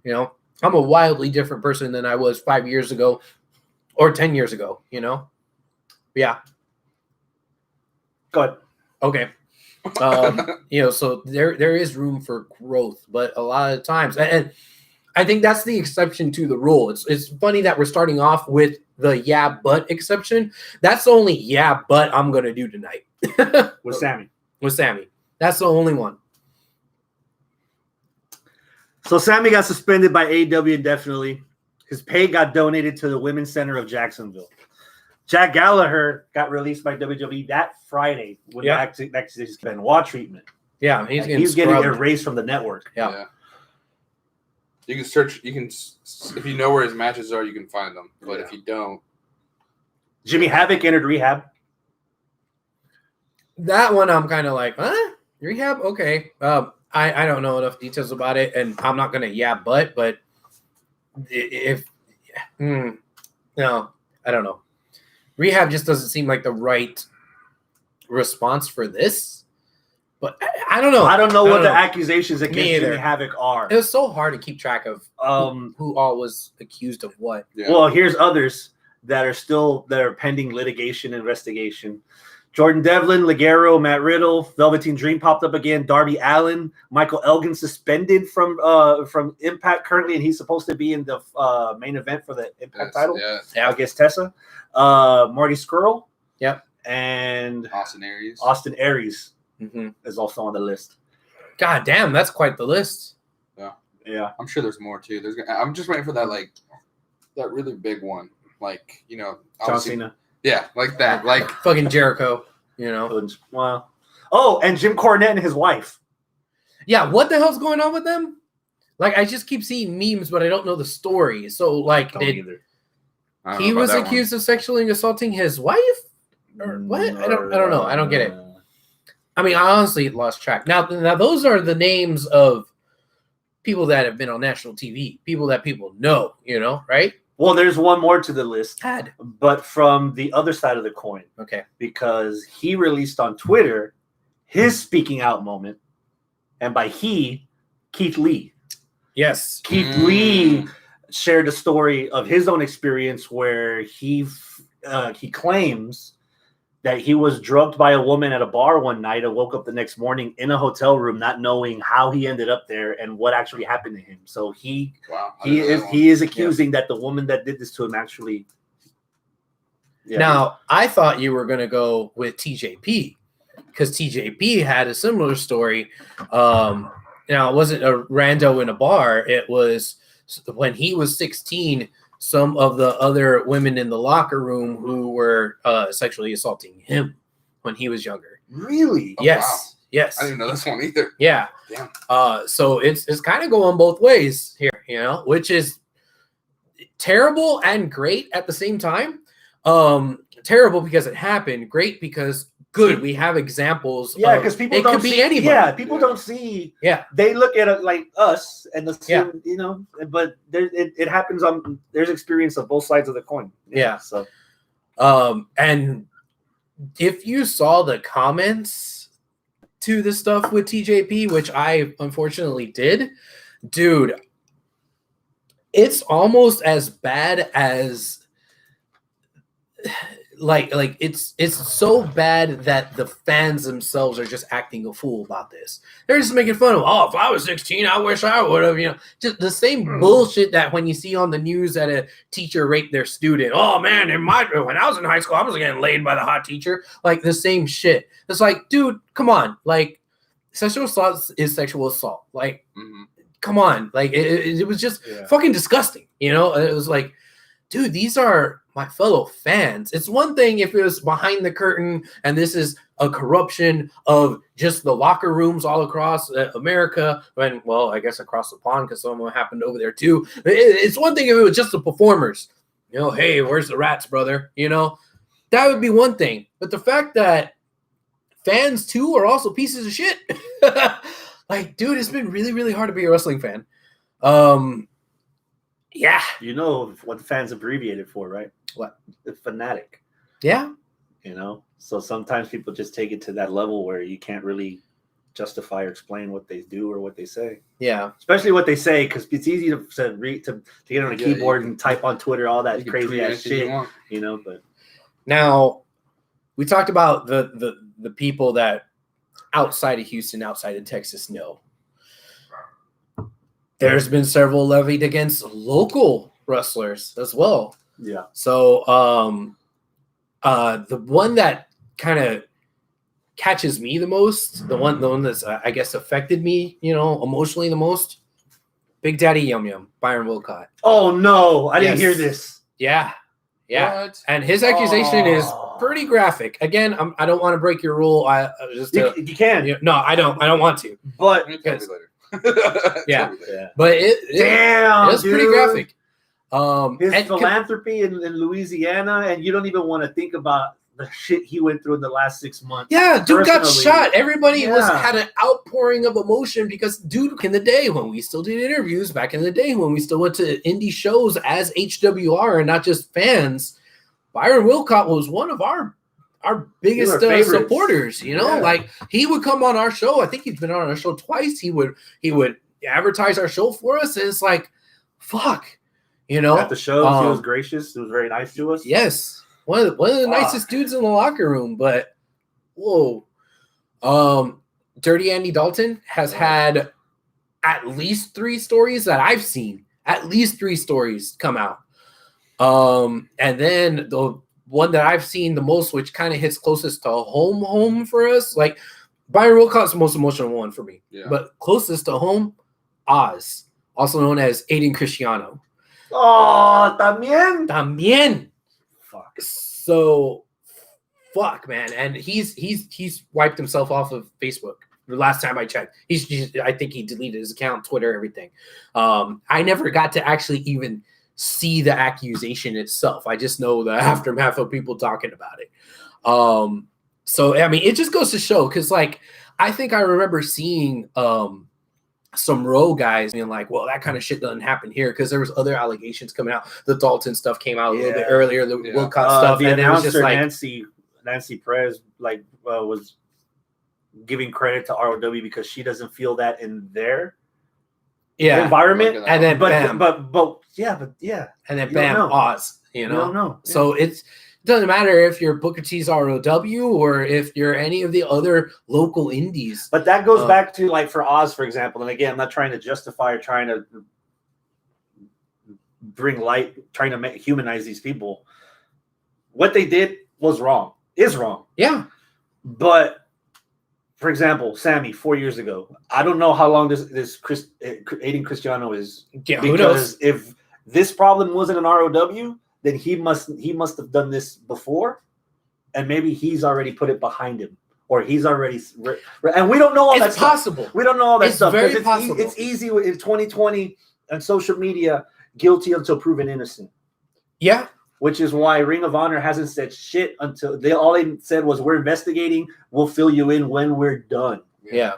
You know, I'm a wildly different person than I was 5 years ago or 10 years ago, you know? Yeah. Go ahead. Okay. You know, so there is room for growth, but a lot of times, and I think that's the exception to the rule. It's funny that we're starting off with the yeah, but exception. That's the only yeah, but I'm going to do tonight. With Sammy. With Sammy. That's the only one. So Sammy got suspended by AEW indefinitely. His pay got donated to the Women's Center of Jacksonville. Jack Gallagher got released by WWE that Friday with his Benoit treatment. Yeah, he's getting erased from the network. Yeah. You can search. You can, if you know where his matches are, you can find them. But if you don't, Jimmy Havoc entered rehab. That one, I'm kind of like, huh? Rehab? Okay. I don't know enough details about it, and I'm not gonna but if no, I don't know. Rehab just doesn't seem like the right response for this. But I don't know. I don't know what the accusations against Jimmy Havoc are. It was so hard to keep track of who all was accused of what. Yeah. Well, here's others that are pending litigation investigation. Jordan Devlin, Ligero, Matt Riddle, Velveteen Dream popped up again. Darby Allin, Michael Elgin suspended from Impact currently, and he's supposed to be in the main event for the Impact title. Yeah, against Tessa. Marty Scurll. Yep. And Austin Aries is also on the list. God damn, that's quite the list. Yeah. I'm sure there's more too. I'm just waiting for that that really big one, John Cena. Yeah, like that, like fucking Jericho, you know. Wow. Oh, and Jim Cornette and his wife. Yeah, what the hell's going on with them? Like, I just keep seeing memes, but I don't know the story. So, like, he was accused of sexually assaulting his wife, or what? I don't know. I don't get it. I mean, I honestly lost track. Now, those are the names of people that have been on national TV, people that people know, you know, right? Well, there's one more to the list, but from the other side of the coin. Okay. Because he released on Twitter his speaking out moment, and by he, Keith Lee. Yes. Keith Lee shared a story of his own experience where he claims that he was drugged by a woman at a bar one night and woke up the next morning in a hotel room not knowing how he ended up there and what actually happened to him. So he is accusing that the woman that did this to him actually. Yeah. Now, I thought you were going to go with TJP because TJP had a similar story. Now, it wasn't a rando in a bar. It was when he was 16, some of the other women in the locker room who were sexually assaulting him when he was younger. Really? Yes. Oh, wow. Yes. I didn't know this one either. Yeah. Damn. So it's kind of going both ways here, you know, which is terrible and great at the same time. Terrible because it happened. Great because good. We have examples. Yeah, because people don't see anybody. Yeah, people don't see. Yeah, they look at it like us and assume, you know. But it happens on. There's experience of both sides of the coin. Yeah. So, and if you saw the comments to the stuff with TJP, which I unfortunately did, dude, it's almost as bad as. Like it's so bad that the fans themselves are just acting a fool about this. They're just making fun of, if I was 16, I wish I would have, you know, just the same bullshit that when you see on the news that a teacher raped their student. Oh man, when I was in high school, I was getting laid by the hot teacher. Like the same shit. It's like, dude, come on. Like sexual assault is sexual assault. Like, come on. Like it was just fucking disgusting. You know, it was like, dude, these are my fellow fans. It's one thing if it was behind the curtain and this is a corruption of just the locker rooms all across America. And, well, I guess across the pond because some of them happened over there too. It's one thing if it was just the performers. You know, hey, where's the rats, brother? You know, that would be one thing. But the fact that fans too are also pieces of shit. Like, dude, it's been really, really hard to be a wrestling fan. Yeah. You know what the fans abbreviated for, right? What? The fanatic. Yeah. You know? So sometimes people just take it to that level where you can't really justify or explain what they do or what they say. Yeah. Especially what they say, because it's easy to read to get on a keyboard and type on Twitter all that crazy ass shit. But now we talked about the people that outside of Houston, outside of Texas know. There's been several levied against local wrestlers as well. Yeah. So the one that kind of catches me the most, the one that's I guess affected me, emotionally the most, Big Daddy Yum Yum, Biron Wilcott. Oh no, I didn't hear this. Yeah. What? And his accusation is pretty graphic. Again, I don't want to break your rule. You can. No, I don't want to. But yeah. But it's pretty graphic. His philanthropy in Louisiana, and you don't even want to think about the shit he went through in the last 6 months. Yeah, dude got shot. Everybody had an outpouring of emotion because, dude, in the day when we still did interviews, back in the day when we still went to indie shows as HWR and not just fans, Biron Wilcott was one of our biggest supporters. Like he would come on our show. I think he's been on our show twice. He would advertise our show for us, and it's like, fuck, At the shows, he was gracious. He was very nice to us. Yes. One of the nicest dudes in the locker room, but whoa. Dirty Andy Dalton has had at least 3 stories that I've seen. At least 3 stories come out. And then the one that I've seen the most, which kind of hits closest to home for us, like Biron Wilcott's the most emotional one for me. Yeah. But closest to home, Oz, also known as Aiden Cristiano. Oh, también. Fuck. So, fuck, man, and he's wiped himself off of Facebook. The last time I checked, I think he deleted his account, Twitter, everything. I never got to actually even see the accusation itself. I just know the aftermath of people talking about it. So I mean, it just goes to show because, like, I think I remember seeing some row guys being like, well, that kind of shit doesn't happen here because there was other allegations coming out. The Dalton stuff came out a little bit earlier, the Wilcott stuff. The and announcer, it was just like Nancy Perez, was giving credit to ROW because she doesn't feel that in their environment. And then bam. But And then bam, Oz, You don't know. So it doesn't matter if you're Booker T's ROW or if you're any of the other local indies. But that goes back to, like, for Oz, for example, and again, I'm not trying to justify or trying to bring light, trying to humanize these people. What they did is wrong. Yeah. But, for example, Sammy, 4 years ago, I don't know how long this Aiden Cristiano is. Yeah, because if this problem wasn't an ROW, then he must have done this before, and maybe he's already put it behind him, or he's already, and we don't know all that stuff. It's possible. We don't know all that stuff. It's very possible. It's easy in 2020 and social media, guilty until proven innocent. Yeah. Which is why Ring of Honor hasn't said shit until all they said was, we're investigating. We'll fill you in when we're done. Yeah.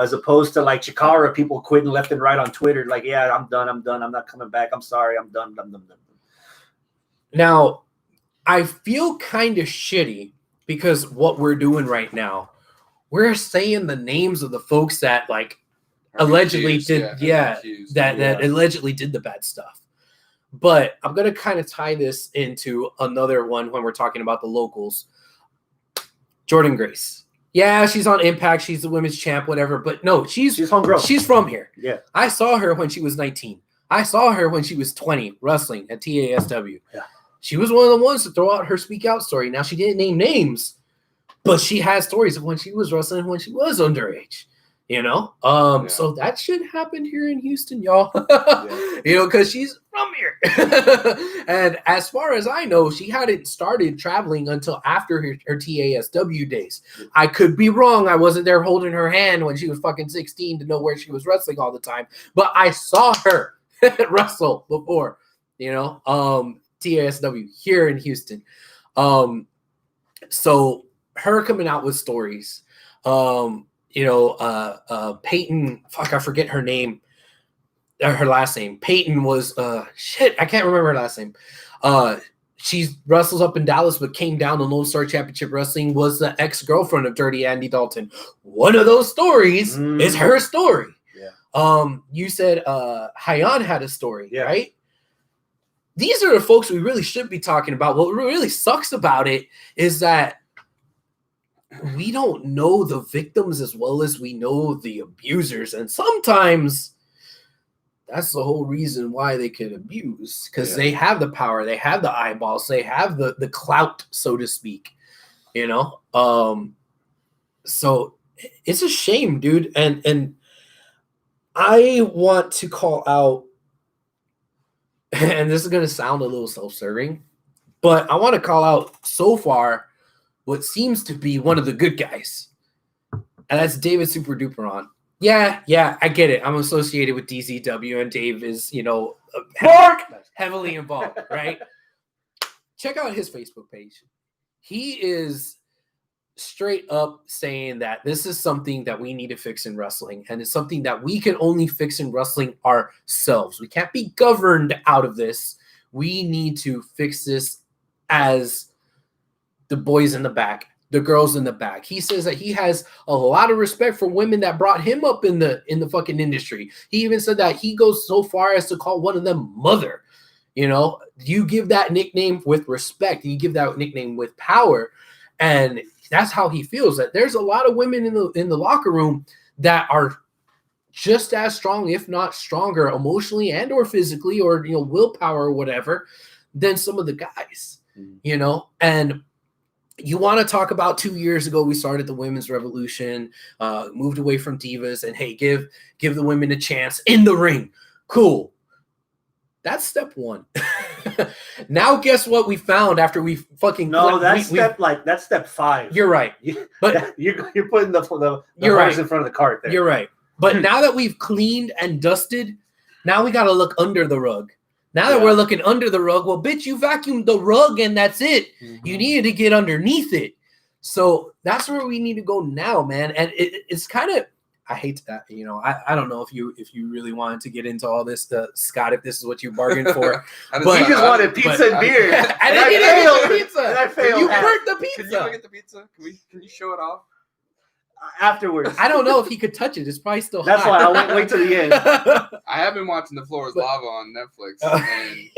As opposed to like Chikara, people quitting left and right on Twitter. Like, yeah, I'm done. I'm not coming back. I'm sorry. I'm done. Now, I feel kind of shitty because what we're doing right now, we're saying the names of the folks that allegedly did allegedly did the bad stuff. But I'm going to kind of tie this into another one when we're talking about the locals. Jordan Grace. Yeah, she's on Impact. She's the women's champ, whatever. But no, she's homegrown. She's from here. Yeah. I saw her when she was 19. I saw her when she was 20 wrestling at TASW. Yeah. She was one of the ones to throw out her speak out story. Now, she didn't name names, but she has stories of when she was wrestling when she was underage. So that should happen here in Houston, y'all. Because she's from here. And as far as I know, she hadn't started traveling until after her TASW days. I could be wrong. I wasn't there holding her hand when she was fucking 16 to know where she was wrestling all the time. But I saw her wrestle before, TASW here in Houston. So her coming out with stories. Peyton, I forget her name, her last name. Peyton was, I can't remember her last name. she wrestles up in Dallas, but came down to Lone Star Championship Wrestling, was the ex-girlfriend of Dirty Andy Dalton. One of those stories is her story. Yeah. You said Hayan had a story, Yeah. right? These are the folks we really should be talking about. What really sucks about it is that we don't know the victims as well as we know the abusers. And sometimes that's the whole reason why they could abuse, because they have the power, they have the eyeballs, they have the clout, so to speak, you know? So it's a shame, dude. And I want to call out, and this is going to sound a little self-serving, but I want to call out so far what seems to be one of the good guys. And that's David Super Duperon. Yeah, I get it. I'm associated with DZW, and Dave is, heavily involved, right? Check out his Facebook page. He is straight up saying that this is something that we need to fix in wrestling, and it's something that we can only fix in wrestling ourselves. We can't be governed out of this. We need to fix this as the boys in the back, the girls in the back. He says that he has a lot of respect for women that brought him up in the fucking industry. He even said that he goes so far as to call one of them mother. You know, you give that nickname with respect, and you give that nickname with power, and that's how he feels. That there's a lot of women in the locker room that are just as strong, if not stronger, emotionally and or physically, or willpower or whatever, than some of the guys. And you want to talk about 2 years ago, we started the women's revolution, moved away from divas, and hey, give the women a chance in the ring. Cool. That's step one. Now, guess what we found after we fucking that's step 5. You're right, but you're putting the you're horse right. in front of the cart there. You're right. But now that we've cleaned and dusted, now we got to look under the rug. Now that we're looking under the rug, well, bitch, you vacuumed the rug and that's it. Mm-hmm. You needed to get underneath it. So that's where we need to go now, man. And it's kind of, I hate that. I don't know if you really wanted to get into all this, Scott, if this is what you bargained for. But he just wanted pizza and beer. And I didn't get pizza. And I failed. You burnt the pizza. Can you get the pizza? Can you show it off? Afterwards. I don't know if he could touch it. It's probably still hot. That's why I'll wait till the end. I have been watching The Floor is Lava on Netflix. And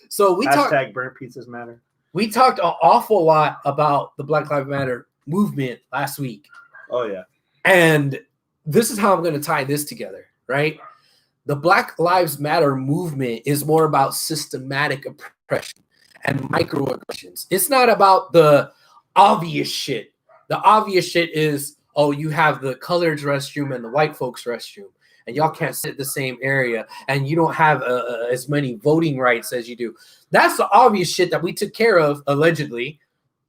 so we talked. Burnt pizzas matter. We talked an awful lot about the Black Lives Matter movement last week. Oh, yeah. And this is how I'm going to tie this together, right? The Black Lives Matter movement is more about systematic oppression and microaggressions. It's not about the obvious shit. The obvious shit is, you have the colored restroom and the white folks restroom, and y'all can't sit in the same area, and you don't have as many voting rights as you do. That's the obvious shit that we took care of, allegedly,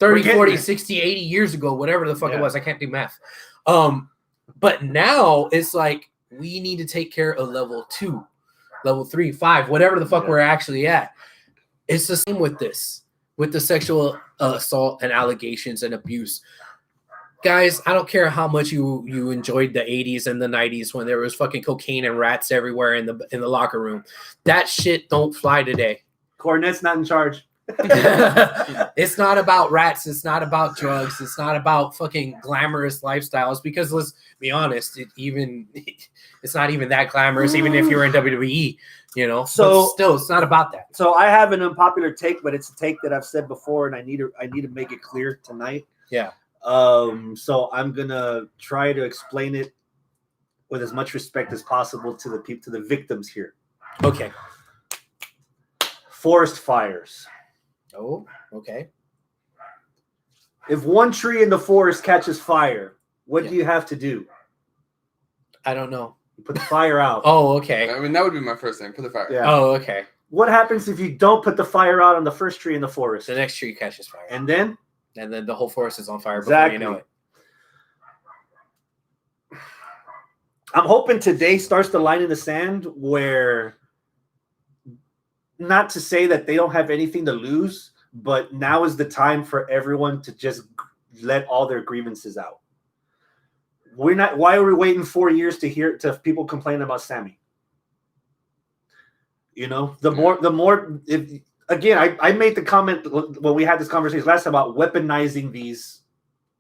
30, 40, 60, 80 years ago, whatever the fuck it was. I can't do math. But now it's like we need to take care of level 2, level 3, 5, whatever the fuck we're actually at. It's the same with this, with the sexual assault and allegations and abuse. Guys, I don't care how much you enjoyed the 80s and the 90s when there was fucking cocaine and rats everywhere in the locker room. That shit don't fly today. Cornette's not in charge. It's not about rats. It's not about drugs. It's not about fucking glamorous lifestyles, because let's be honest, it's not even that glamorous, even if you're in WWE, So but still, it's not about that. So I have an unpopular take, but it's a take that I've said before, and I need to make it clear tonight. Yeah. So I'm gonna try to explain it with as much respect as possible to the victims here. Okay. Forest fires. Oh, okay. If one tree in the forest catches fire, what do you have to do? I don't know. You put the fire out. Oh, okay. I mean, that would be my first thing. Put the fire. Yeah. Oh, okay. What happens if you don't put the fire out on the first tree in the forest? The next tree catches fire. And then the whole forest is on fire before you know it. I'm hoping today starts the line in the sand where, not to say that they don't have anything to lose, but now is the time for everyone to just let all their grievances out. Why are we waiting 4 years to people complain about Sammy? The more, if again, I made the comment when we had this conversation last time about weaponizing these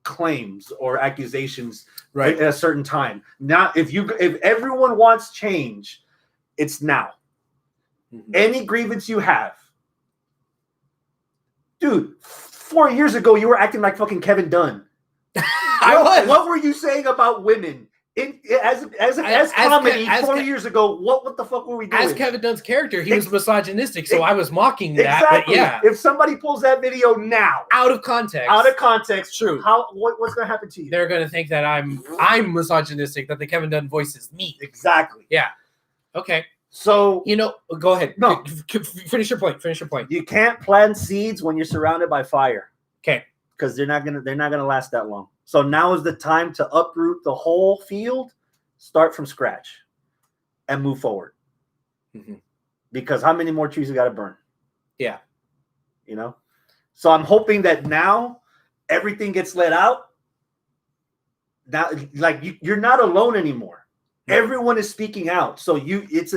claims or accusations at a certain time. Now, if everyone wants change, it's now. Mm-hmm. Any grievance you have, dude. 4 years ago, you were acting like fucking Kevin Dunn. What were you saying about women? As comedy 4 years ago, what the fuck were we doing? As Kevin Dunn's character, he was misogynistic, so I was mocking that. Exactly. But yeah, if somebody pulls that video now, out of context, true. What's going to happen to you? They're going to think that I'm misogynistic. That the Kevin Dunn voice is me. Exactly. Yeah. Okay. So go ahead. No, finish your point. You can't plant seeds when you're surrounded by fire. Okay. Because they're not gonna last that long. So now is the time to uproot the whole field, start from scratch, and move forward. Mm-hmm. Because how many more trees you got to burn? Yeah. So I'm hoping that now everything gets let out. Now, you're not alone anymore. Yeah. Everyone is speaking out. So it's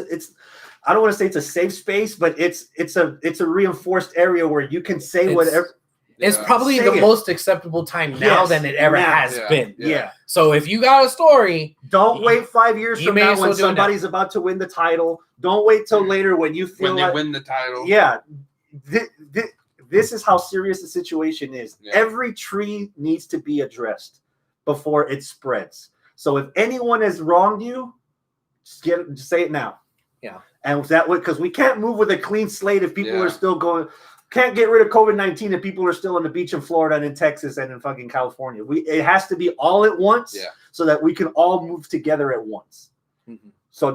I don't want to say it's a safe space, but it's a reinforced area where you can say whatever. It's probably the most acceptable time now than it ever has been. Yeah. So if you got a story, don't wait 5 years from now when somebody's about to win the title. Don't wait till later when you feel when they win the title. Yeah. This is how serious the situation is. Yeah. Every tree needs to be addressed before it spreads. So if anyone has wronged you, just say it now. Yeah. And that way, because we can't move with a clean slate if people are still going. Can't get rid of COVID-19 and people are still on the beach in Florida and in Texas and in fucking California. It has to be all at once so that we can all move together at once. Mm-hmm. So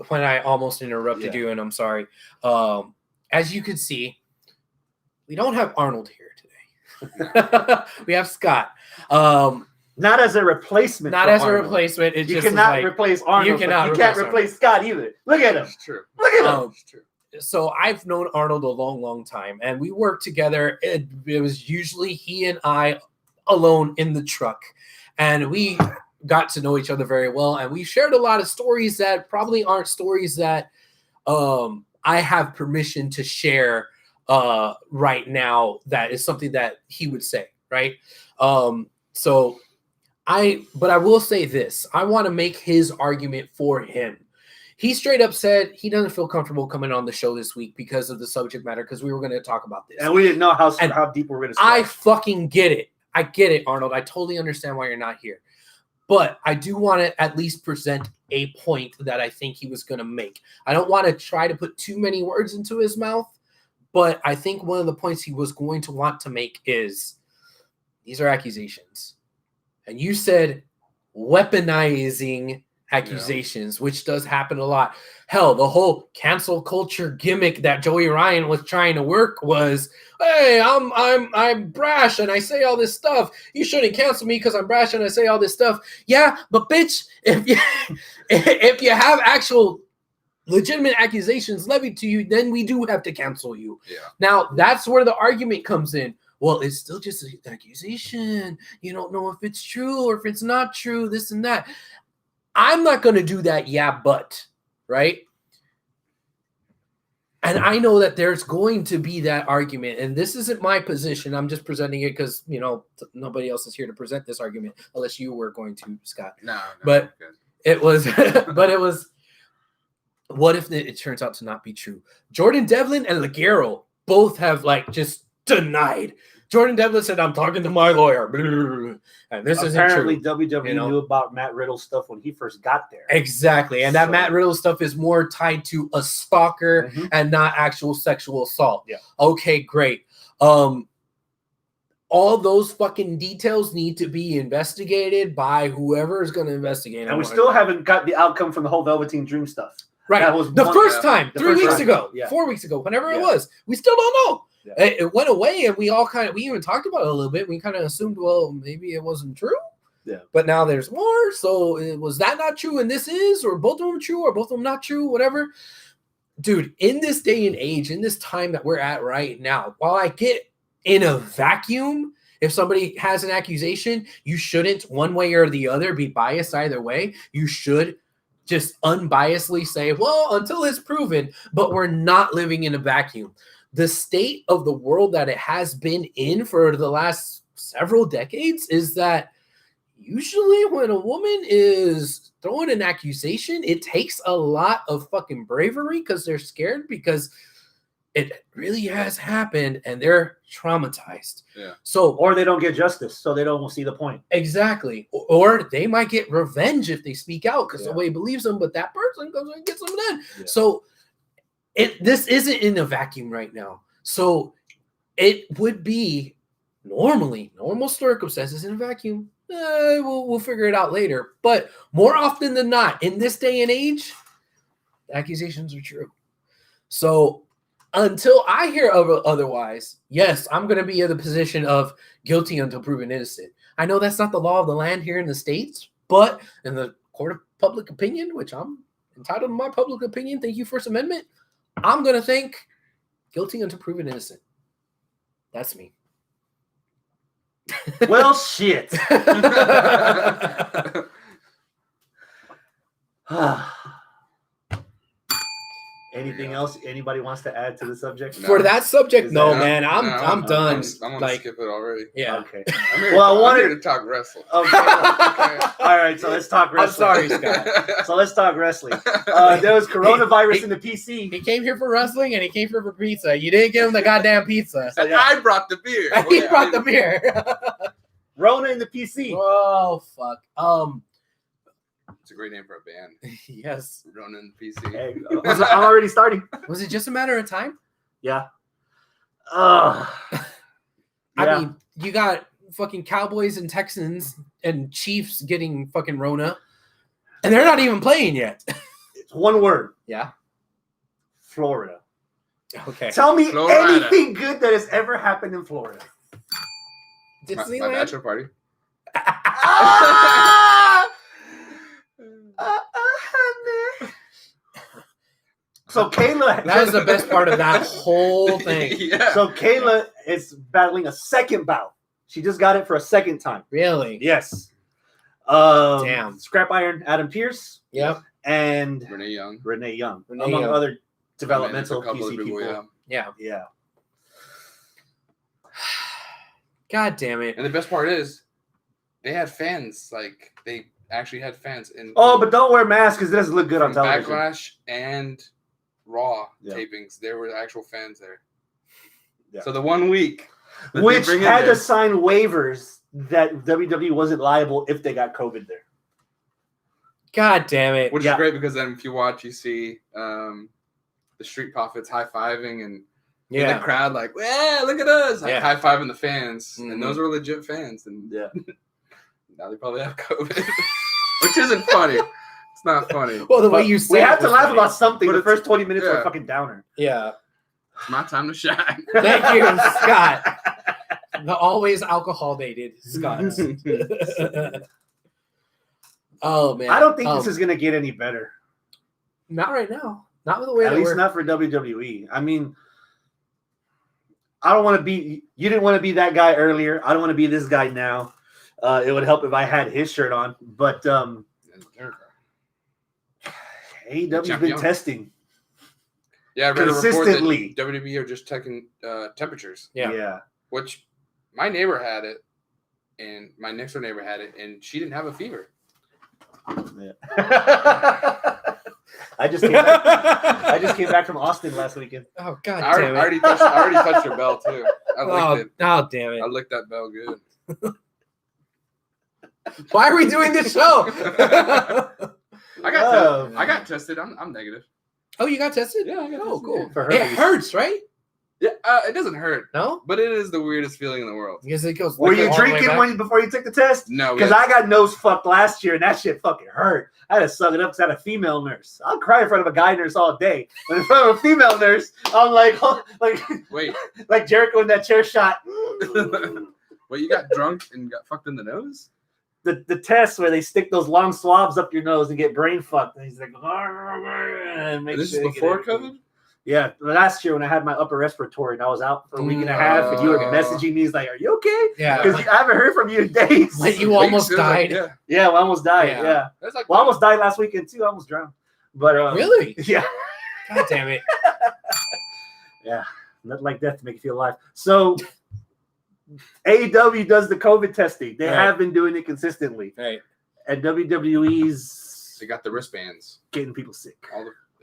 when I almost interrupted you, and I'm sorry. As you can see, we don't have Arnold here today. We have Scott. Not as a replacement. Not as Arnold. A replacement. It you just cannot replace Arnold. You can't replace Scott either. Look at him. It's true. Look at him. It's true. So I've known Arnold a long, long time, and we worked together. It was usually he and I alone in the truck, and we got to know each other very well, and we shared a lot of stories that probably aren't stories that I have permission to share right now. That is something that he would say, right? But I will say this. I want to make his argument for him. He straight up said he doesn't feel comfortable coming on the show this week because of the subject matter, because we were going to talk about this. And we didn't know how deep we're going to start. I fucking get it. I get it, Arnold. I totally understand why you're not here. But I do want to at least present a point that I think he was going to make. I don't want to try to put too many words into his mouth, but I think one of the points he was going to want to make is these are accusations. And you said weaponizing accusations, which does happen a lot. Hell, the whole cancel culture gimmick that Joey Ryan was trying to work was, hey, I'm brash and I say all this stuff. You shouldn't cancel me because I'm brash and I say all this stuff. Yeah, but bitch, if you have actual legitimate accusations levied to you, then we do have to cancel you. Yeah. Now that's where the argument comes in. Well, it's still just an accusation. You don't know if it's true or if it's not true, this and that. I'm not going to do that, but, right? And I know that there's going to be that argument, and this isn't my position. I'm just presenting it because, nobody else is here to present this argument, unless you were going to, Scott. No, but it was, what if it turns out to not be true? Jordan Devlin and Ligero both have just denied. Jordan Devlin said, I'm talking to my lawyer. And this apparently isn't true. WWE knew about Matt Riddle's stuff when he first got there. Exactly. And that Matt Riddle stuff is more tied to a stalker and not actual sexual assault. Yeah. Okay, great. All those fucking details need to be investigated by whoever is going to investigate. And we still haven't got the outcome from the whole Velveteen Dream stuff. Right. That was the first time, 3 weeks ago, 4 weeks ago, whenever it was. We still don't know. Yeah. It went away, and we even talked about it a little bit. We kind of assumed, well, maybe it wasn't true. Yeah. But now there's more. So was that not true? And this is, or both of them true, or both of them not true? Whatever. Dude, in this day and age, in this time that we're at right now, while I get in a vacuum, if somebody has an accusation, you shouldn't, one way or the other, be biased either way. You should just unbiasedly say, well, until it's proven, but we're not living in a vacuum. The state of the world that it has been in for the last several decades is that usually when a woman is throwing an accusation, it takes a lot of fucking bravery because they're scared, because it really has happened and they're traumatized. Yeah. So, or they don't get justice, so they don't see the point. Exactly. Or they might get revenge if they speak out because Yeah. nobody believes them, but that person goes and gets them then. Yeah. So this isn't in a vacuum right now. So it would be normal circumstances in a vacuum. We'll figure it out later. But more often than not, in this day and age, accusations are true. So until I hear otherwise, yes, I'm going to be in the position of guilty until proven innocent. I know that's not the law of the land here in the States, but in the court of public opinion, which I'm entitled to my public opinion, thank you, First Amendment, I'm going to think guilty until proven innocent. That's me. Well, shit. Anything else anybody wants to add to the subject? For that subject, Is no, that- man. I'm done. I'm gonna Like, skip it already. yeah. Okay. I'm here, Well, I I'm wanted- here to talk wrestling. Okay. All right, so let's talk I'm wrestling. sorry, Scott. So let's talk wrestling. There was coronavirus in the PC. He came here for wrestling and he came here for pizza. You didn't give him the goddamn pizza. And I brought the beer. He brought the beer. Rona in the PC. Oh fuck. It's a great name for a band. Yes. Ronan PC. Hey, I'm already starting. Was it just a matter of time? Yeah. I Yeah. mean, you got fucking Cowboys and Texans and Chiefs getting fucking Rona, and they're not even playing yet. It's one word. Yeah. Florida. Okay. Tell me Florida. anything good that has ever happened in Florida. My Disneyland. bachelor party. So Kayla, That was the best part of that whole thing. Yeah. So Kayla is battling a second bout. She just got it for a second time. Really? Yes. Damn. Scrap Iron, Adam Pierce, Yep. and Renee Young. Renee Young, Renee among Young. other developmental I mean, there's a couple PC of people. yeah. Yeah. Yeah. God damn it. And the best part is, they had fans. Like, they actually had fans in. Oh, but don't wear masks because it doesn't look good on from television. Backlash and Raw Yeah. tapings, there were actual fans there. Yeah. So the 1 week, that they Which bring in had there- to sign waivers that WWE wasn't liable if they got COVID there. God damn it. which Yeah. is great because then if you watch, you see the Street Profits high fiving and in Yeah. the crowd like, "Yeah, look at us!" Like, Yeah. high fiving the fans, Mhm. and those are legit fans. And Yeah. now they probably have COVID, which isn't funny. It's not funny. Well, the way But you say we it have to was laugh funny. about something. But The it's- first 20 minutes were yeah. a fucking downer. Yeah. It's my time to shine. Thank you, Scott. The always alcohol dated Scott. Oh man. I don't think this is going to get any better. not right now. Not with the way At that least we're not for WWE. I mean, I don't want to be. You didn't want to be that guy earlier. I don't want to be this guy now. It would help if I had his shirt on. But AEW's been Champion. testing. Yeah, I read a report Consistently. that WWE are just checking temperatures, Yeah. which my neighbor had it, and my next door neighbor had it, and she didn't have a fever. Yeah. I just came back from Austin last weekend. Oh god I damn it. already touched her bell too. I licked it. Oh damn I it. licked that bell good. Why are we doing this show? I got Oh, I got tested. I'm negative. Oh, you got tested? Yeah, I got Oh, tested, cool. yeah. For It herpes. hurts, right? Yeah, it doesn't hurt, No? but it is the weirdest feeling in the world. Because it goes Were like you all the way drinking back. before you took the test? No, Because I got nose fucked last year and that shit fucking hurt. I had to suck it up because I had a female nurse. I'll cry in front of a guy nurse all day. But in front of a female nurse, I'm like wait. like Jericho in that chair shot. Wait, you got drunk and got fucked in the nose? The test where they stick those long swabs up your nose and get brain fucked. And he's like, and make This sure is they get before everything. COVID? Yeah, last year when I had my upper respiratory and I was out for a week and a half, and you were messaging me, he's like, "Are you okay?" Yeah. Because I haven't heard from you in days. When you almost died. Like, Yeah, we almost died. Yeah. Yeah. That's like Well, I almost died last weekend too. I almost drowned. But Really? Yeah. God damn it. Yeah. Nothing like death to make you feel alive. So AEW does the COVID testing. They have been doing it consistently. Right. And WWE's they got the wristbands. getting people sick.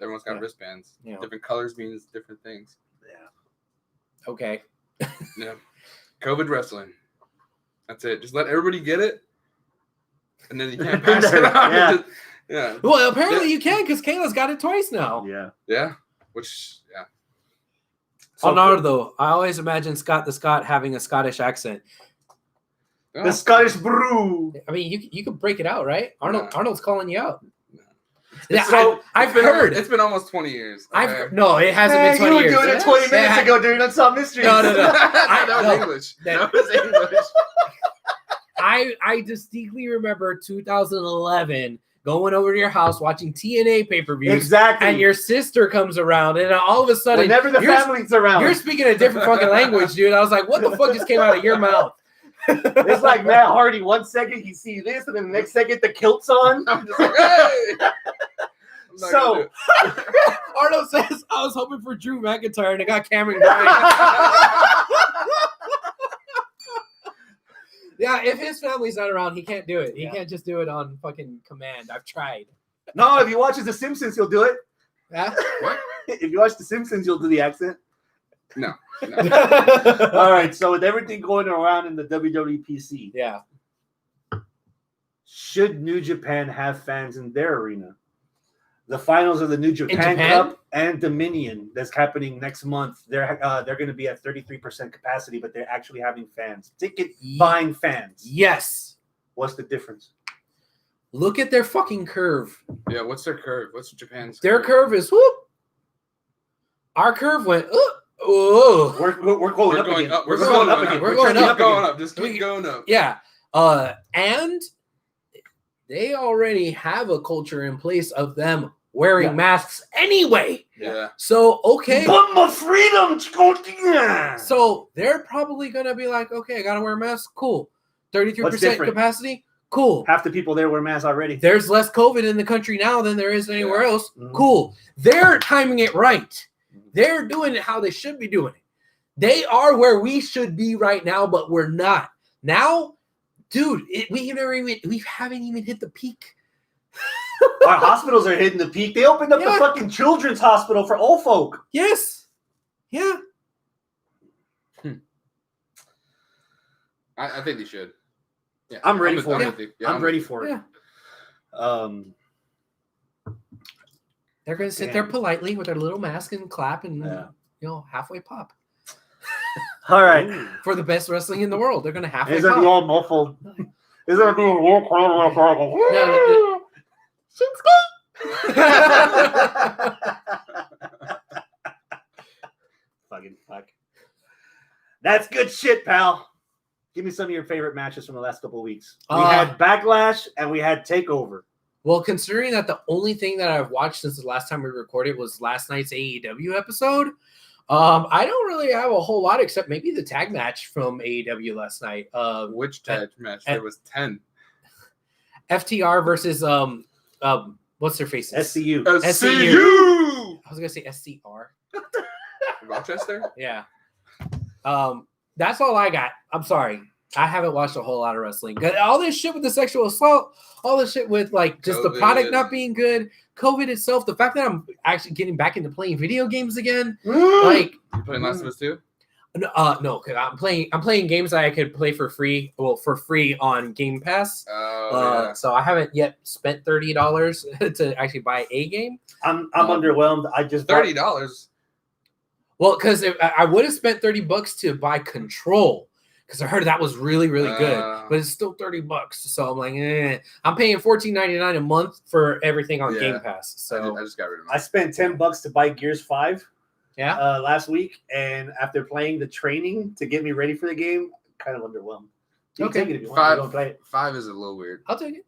Everyone's got wristbands. Yeah. Different colors means different things. Yeah. Okay. Yeah. COVID wrestling. That's it. Just let everybody get it. And then you can't pass it on. Yeah. Yeah. Well, apparently you can because Kayla's got it twice now. Yeah. Yeah. Which, yeah. On our though, I always imagine Scott the Scot having a Scottish accent. The Scottish brew. I mean, you could break it out, right? No. Arnold's calling you out. No. Yeah, So, I've heard. It's been almost 20 years. Okay? No, it hasn't been 20 years. You were doing it 20 minutes ago during Unsolved Mysteries. No. that was no. English. That- That was English. I distinctly remember 2011 going over to your house watching TNA pay-per-views. Exactly. And your sister comes around, and all of a sudden, Whenever the family's around. you're speaking a different fucking language, dude. I was like, what the fuck just came out of your mouth? It's like Matt Hardy. 1 second you see this, and then the next second the kilt's on. I'm just like, hey! I'm not gonna do it. Arnold says, I was hoping for Drew McIntyre, and I got Cameron Grimes. Yeah, if his family's not around, he can't do it. He can't just do it on fucking command. I've tried. No, if you watch The Simpsons, he'll do it. Yeah? What? If you watch The Simpsons, you'll do the accent. No. All right, so with everything going around in the WWE PC, Yeah. should New Japan have fans in their arena? The finals of the New Japan Japan? Cup and Dominion that's happening next month. They're going to be at 33% capacity, but they're actually having fans, ticket buying fans. Yes. What's the difference? Look at their fucking curve. Yeah, what's their curve? What's Japan's Their curve is whoop. Our curve went oh. We're going up again. up. We're We're going going up up. again. We're We're going turning up. Going again. up. Just keep going up. Yeah. And they already have a culture in place of them wearing masks anyway. Yeah. So okay. But my freedom to go to So they're probably gonna be like, okay, I gotta wear a mask. Cool. 33% different? capacity. Cool. half the people there wear masks already. There's less COVID in the country now than there is anywhere else. Mhm. Cool. They're timing it right. They're doing it how they should be doing it. They are where we should be right now, but we're not. Now, dude, we haven't even hit the peak. Our hospitals are hitting the peak. They opened up the Yeah. fucking children's hospital for old folk. Yes. Yeah. I think they should. Yeah. I'm ready with- for it. with you. Yeah, I'm ready for it. Yeah. They're gonna sit there politely with their little mask and clap and halfway pop. All right. For the best wrestling in the world. They're gonna halfway Is it pop. all muffled? Is it being real No. Fucking fuck. That's good shit, pal. Give me some of your favorite matches from the last couple of weeks. We had Backlash and we had Takeover. Well, considering that the only thing that I've watched since the last time we recorded was last night's AEW episode, I don't really have a whole lot except maybe the tag match from AEW last night. Which tag match? There was 10. FTR versus what's their faces? SCU. SCU! I was gonna say SCR. Rochester? Yeah. That's all I got. I'm sorry. I haven't watched a whole lot of wrestling. All this shit with the sexual assault, all this shit with like just COVID. the product not being good, COVID itself, the fact that I'm actually getting back into playing video games again, like You playing Last of Us 2? no, because I'm playing games that I could play for free. Well, for free on Game Pass. So I haven't yet spent $30 to actually buy a game. I'm underwhelmed. I just $30. Well, because I would have spent $30 to buy Control. Because I heard that was really, really good, but it's still $30. So I'm like, I'm paying $14.99 a month for everything on Game Pass. So I just got rid of I spent $10 to buy Gears 5 yeah, last week, and after playing the training to get me ready for the game, kind of underwhelmed. You can take it if you want. You don't play it. 5 is a little weird. I'll take it.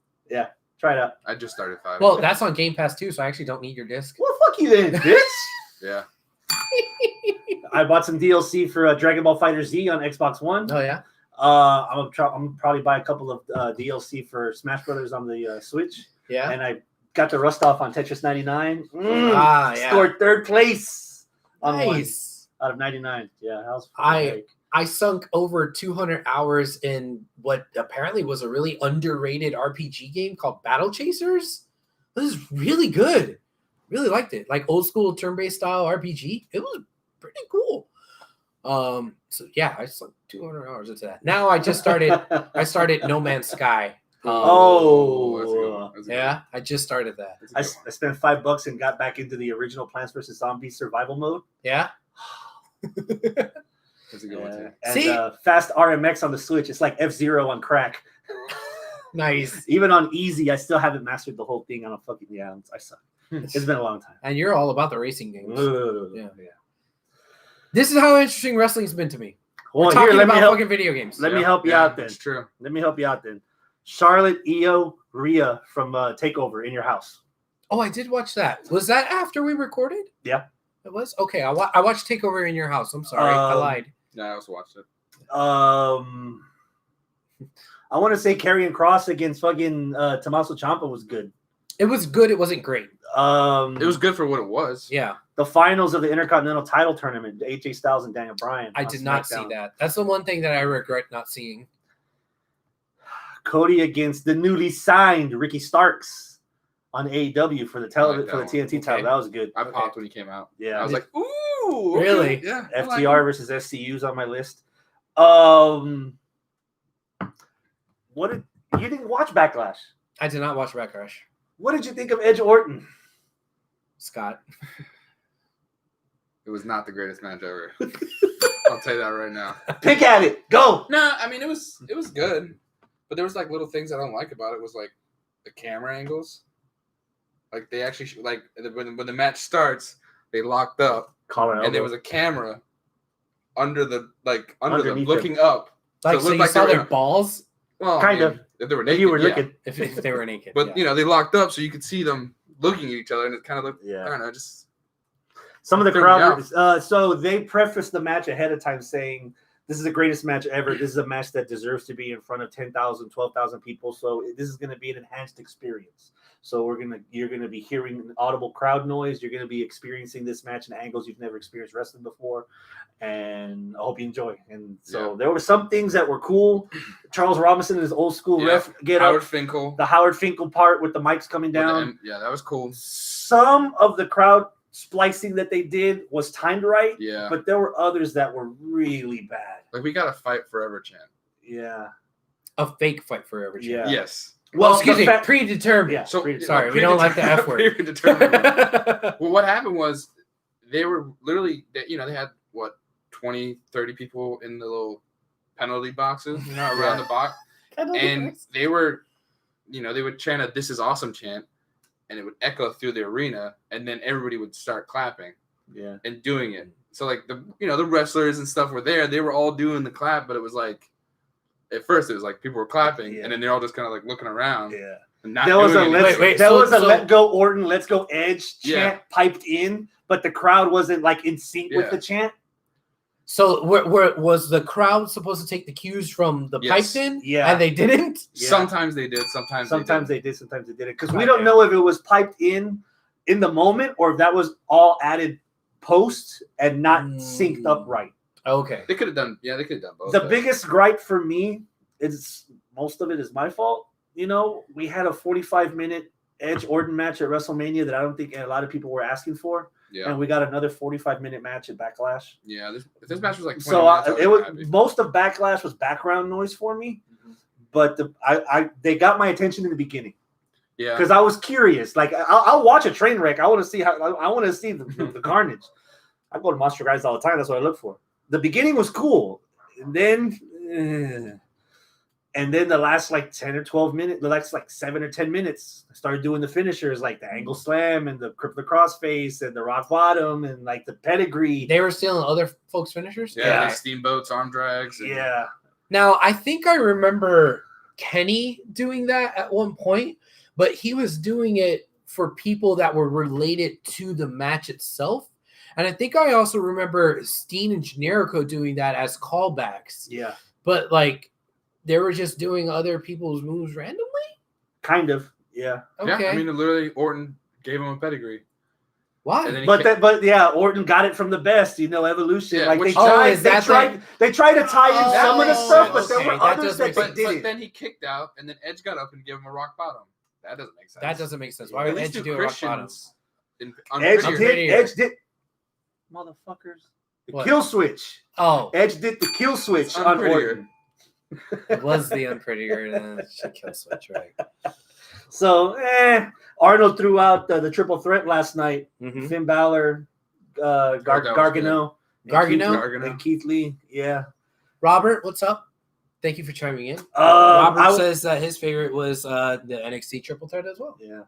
Try it out. I just started 5. Well, that's on Game Pass too, so I actually don't need your disc. Well, fuck you then, bitch. Yeah. I bought some DLC for Dragon Ball Fighter Z on Xbox One. Oh yeah. I'm gonna probably buy a couple of DLC for Smash Brothers on the Switch. Yeah. And I got the rust off on Tetris 99. Yeah. Scored third place on Nice. one out of 99. Yeah, that was I sunk over 200 hours in what apparently was a really underrated RPG game called Battle Chasers. This is really good. Really liked it. Like old school turn-based style RPG. It was pretty cool. So yeah, I sunk 200 hours into that. Now I just started No Man's Sky. Yeah, I just started that. I spent $5 and got back into the original Plants vs. Zombies survival mode. Yeah. That's a good one too. And Fast RMX on the Switch. It's like F-Zero on crack. Nice. Even on easy, I still haven't mastered the whole thing on a fucking I suck. It's been a long time. And you're all about the racing games. Yeah. This is how interesting wrestling's been to me. Well, We're talking here, let about me help. fucking video games. Let me help you out then. It's true. Let me help you out then. Charlotte, Io, Rhea from Takeover in your house. Oh, I did watch that. Was that after we recorded? Yeah. It was? Okay, I watched Takeover in your house. I'm sorry. I lied. Yeah, I also watched it. I want to say Karrion Kross against fucking Tommaso Ciampa was good. It was good. It wasn't great. It was good for what it was. Yeah. The finals of the Intercontinental Title Tournament, AJ Styles and Daniel Bryan. I did not see that. That's the one thing that I regret not seeing. Cody against the newly signed Ricky Starks on AEW for the like for the TNT title. Okay. That was good. I popped when he came out. Yeah. I was like, ooh. Really? Yeah. FTR versus SCU's on my list. You didn't watch Backlash? I did not watch Backlash. What did you think of Edge Orton? Scott. It was not the greatest match ever. I'll tell you that right now. Pick at it. Go. No, I mean it was good, but there was like little things I don't like about it. Was like the camera angles. Like they actually when the match starts, they locked up and there was a camera under them, looking up. Like so you saw their balls? Well, kind of. If they were If naked, you were looking. If they were naked. But they locked up so you could see them looking at each other, and it kind of looked. I don't know, just. Some of the crowd. So they prefaced the match ahead of time saying, "This is the greatest match ever. This is a match that deserves to be in front of 10,000, 12,000 people. So this is going to be an enhanced experience. So you're gonna be hearing an audible crowd noise. You're gonna be experiencing this match in angles you've never experienced wrestling before, and I hope you enjoy." And so there were some things that were cool. Charles Robinson, his old school ref, Howard Finkel, the Howard Finkel part with the mics coming down. That was cool. Some of the crowd splicing that they did was timed right. Yeah. But there were others that were really bad. Like we got a fight forever chant. Yeah. A fake fight forever chant. Yeah. Yes. Well, excuse me, predetermined. Yeah. So sorry, we don't like the F word. Predetermined. Well, what happened was they were literally, they had 20, 30 people in the little penalty boxes, around the box. And they were, they would chant a "This is awesome" chant, and it would echo through the arena, and then everybody would start clapping, and doing it. So like the wrestlers and stuff were there, they were all doing the clap, but it was like at first it was like people were clapping, and then they're all just kind of like looking around. Yeah. And not there was a anything. let go Orton, let's go Edge chant piped in, but the crowd wasn't like in sync with the chant. So was the crowd supposed to take the cues from the piped in? Yeah. And they didn't? Yeah. Sometimes they did. Sometimes they did. Sometimes they didn't. Because we don't know if it was piped in the moment or if that was all added post and not synced up right. Okay. They could have done both. The biggest gripe for me is most of it is my fault. We had a 45-minute Edge Orton match at WrestleMania that I don't think a lot of people were asking for. Yeah. And we got another 45-minute match at Backlash. Yeah, this match was like 20 so minutes. Most of Backlash was background noise for me, but they got my attention in the beginning. Yeah, because I was curious. Like I'll watch a train wreck. I want to see the carnage. I go to Monster Guys all the time. That's what I look for. The beginning was cool, and then the last like 10 or 12 minutes, the last like 7 or 10 minutes, I started doing the finishers like the angle slam and the crossface and the rock bottom and like the pedigree. They were stealing other folks' finishers? Yeah. Steamboats, arm drags. Yeah. Now, I think I remember Kenny doing that at one point, but he was doing it for people that were related to the match itself. And I think I also remember Steen and Generico doing that as callbacks. Yeah, But like they were just doing other people's moves randomly? kind of. Yeah. Okay. Yeah, I mean, literally, Orton gave him a pedigree. Why? And then he But yeah, Orton got it from the best, evolution. Yeah, like which- they tried to tie in some of the stuff, but there okay, were that others does that make they sense. but didn't. then he kicked out, and then Edge got up and gave him a rock bottom. That doesn't make sense. That doesn't make sense. Why At would least Edge do do a rock bottom? Christians. Edge Unprettier. did. Motherfuckers. The What? kill switch. Oh, Edge did the kill switch on Unprettier. Orton. it was the unprettier kill switch, right? So, Arnold threw out the triple threat last night. Mm-hmm. Finn Balor, that was Gargano, Gargano? and Keith Lee. Yeah. Robert, what's up? Thank you for chiming in. I- Robert says that his favorite was the NXT triple threat as well. Yeah.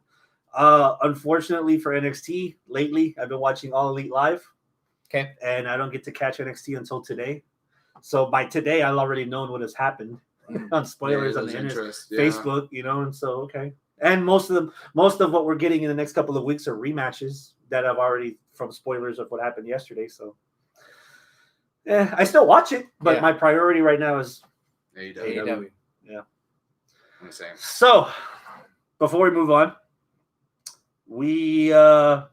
Unfortunately for NXT, lately I've been watching All Elite Live. Okay. And I don't get to catch NXT until today. So by today, I've already known what has happened on spoilers on the internet, Facebook, and so okay. And most of what we're getting in the next couple of weeks are rematches that I've already from spoilers of what happened yesterday. So, I still watch it, but my priority right now is AEW. Yeah. I'm the same. So, before we move on, we talked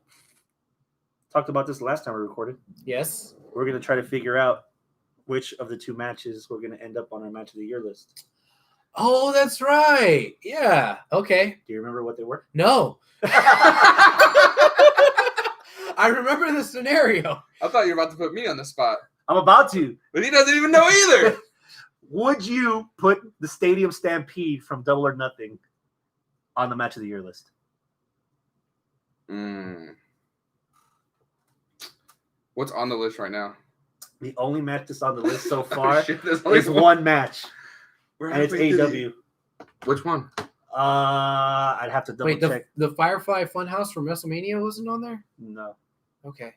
about this last time we recorded. Yes. We're going to try to figure out which of the two matches we're going to end up on our match of the year list. Oh, that's right. Yeah. Okay. Do you remember what they were? No. I remember the scenario. I thought you were about to put me on the spot, I'm about to. but he doesn't even know either. Would you put the Stadium Stampede from Double or Nothing on the match of the year list? What's on the list right now? The only match that's on the list so far There's only is one match, We're and it's halfway through AEW. Which one? I'd have to double Wait, check. the Firefly Funhouse from WrestleMania wasn't on there? No, Okay.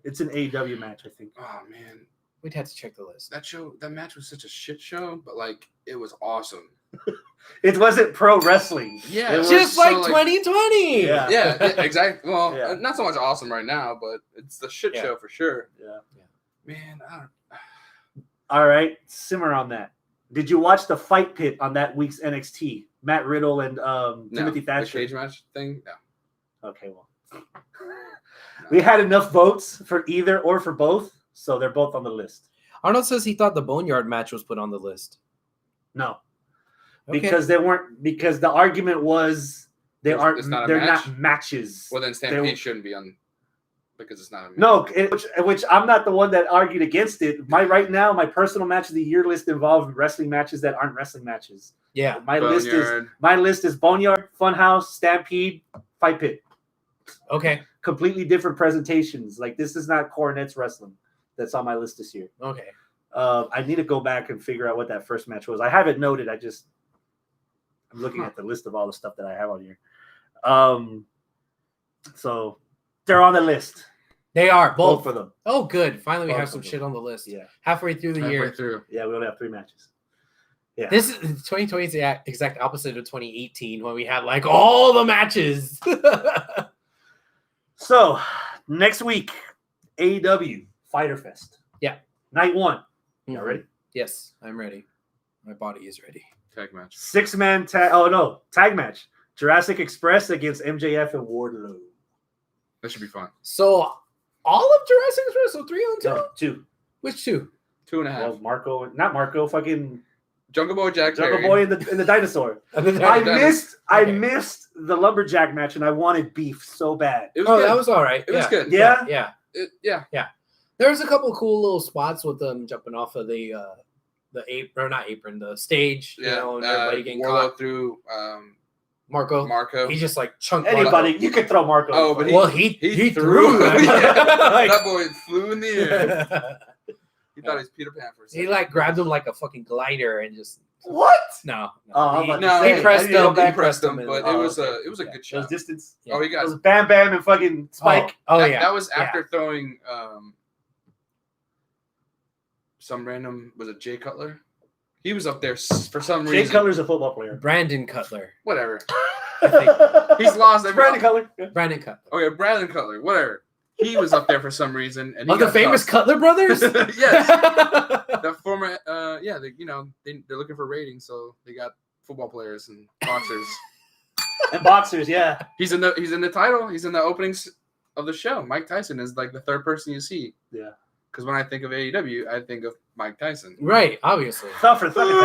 it's an AEW match, I think. Oh man, We'd have to check the list. that match was such a shit show, but like it was awesome. It wasn't pro wrestling. Yeah, It was Just so, like 2020. Yeah. Yeah, exactly. Well, Yeah. not so much awesome right now, but it's the shit Yeah. show for sure. Yeah. Man, I don't. All right, simmer on that. Did you watch the fight pit on that week's NXT? Matt Riddle and Timothy The Thatcher. cage match thing. No. Okay, well, we had enough votes for either or for both, so they're both on the list. Arnold says he thought the Boneyard match was put on the list. No, Okay. because they weren't. Because the argument was they're It's not a they're match? not matches. Well, then Stampede shouldn't be on because it's not a match. No, which I'm not the one that argued against it. Right now, my personal match of the year list involves wrestling matches that aren't wrestling matches. Yeah. My Boneyard. list is Boneyard, Funhouse, Stampede, Fight Pit. Okay. Completely different presentations. Like this is not Cornette's wrestling. That's on my list this year. Okay. I need to go back and figure out what that first match was. I have it noted. I'm looking at the list of all the stuff that I have on here. So they're on the list. They are both. Both of them. Oh, good. Finally, we Both have of some them. shit on the list. Yeah. Halfway through the year. Through. Yeah, we only have 3 matches. Yeah. This is 2020 is the exact opposite of 2018 when we had like all the matches. So next week, AEW Fyter Fest. Yeah. Night 1. You ready? Yes, I'm ready. My body is ready. Tag match. 6-man tag. Oh no, tag match. Jurassic Express against MJF and Wardlow. That should be fun. So all of Jurassic Express, so 3 on 2? No, 2. Which 2? 2.5. Well, Marco, not Marco, fucking Jungle Boy Jack Jungle Perry. Boy and the dinosaur. I missed the lumberjack match and I wanted beef so bad. It was Oh, good. that was all right. It was good. Yeah. Yeah. Yeah. There was a couple of cool little spots with them jumping off of the apron, or not apron, the stage. Yeah. You know, and everybody getting Warlow caught. through Marco. Marco. He just like chunked Anybody, you could throw Marco. Oh, but he threw. That boy flew in the air. He thought he was Peter Pan for a second. He like grabbed him like a fucking glider and just what? no. Oh, I'm He- about to No, say, he pressed I need to go him. back. He pressed him, but Oh, it was okay. a good It shot. was distance. Yeah. Oh, he It got was Bam Bam and fucking Spike. Oh that, yeah. That was Yeah. after throwing some random, was it Jay Cutler? He was up there for some Jay reason. Cutler's a football player. Brandon Cutler. Whatever. I think He's lost every. Brandon Cutler. Yeah. Brandon Cutler. Okay, Brandon Cutler. Whatever. he was up there for some reason. And the famous Cutler brothers? Yes. The former, they're looking for ratings, so they got football players and boxers. And boxers, yeah. He's in the title. He's in the openings of the show. Mike Tyson is like the third person you see. Yeah. Because when I think of AEW, I think of Mike Tyson. Right, obviously. Tougher fucking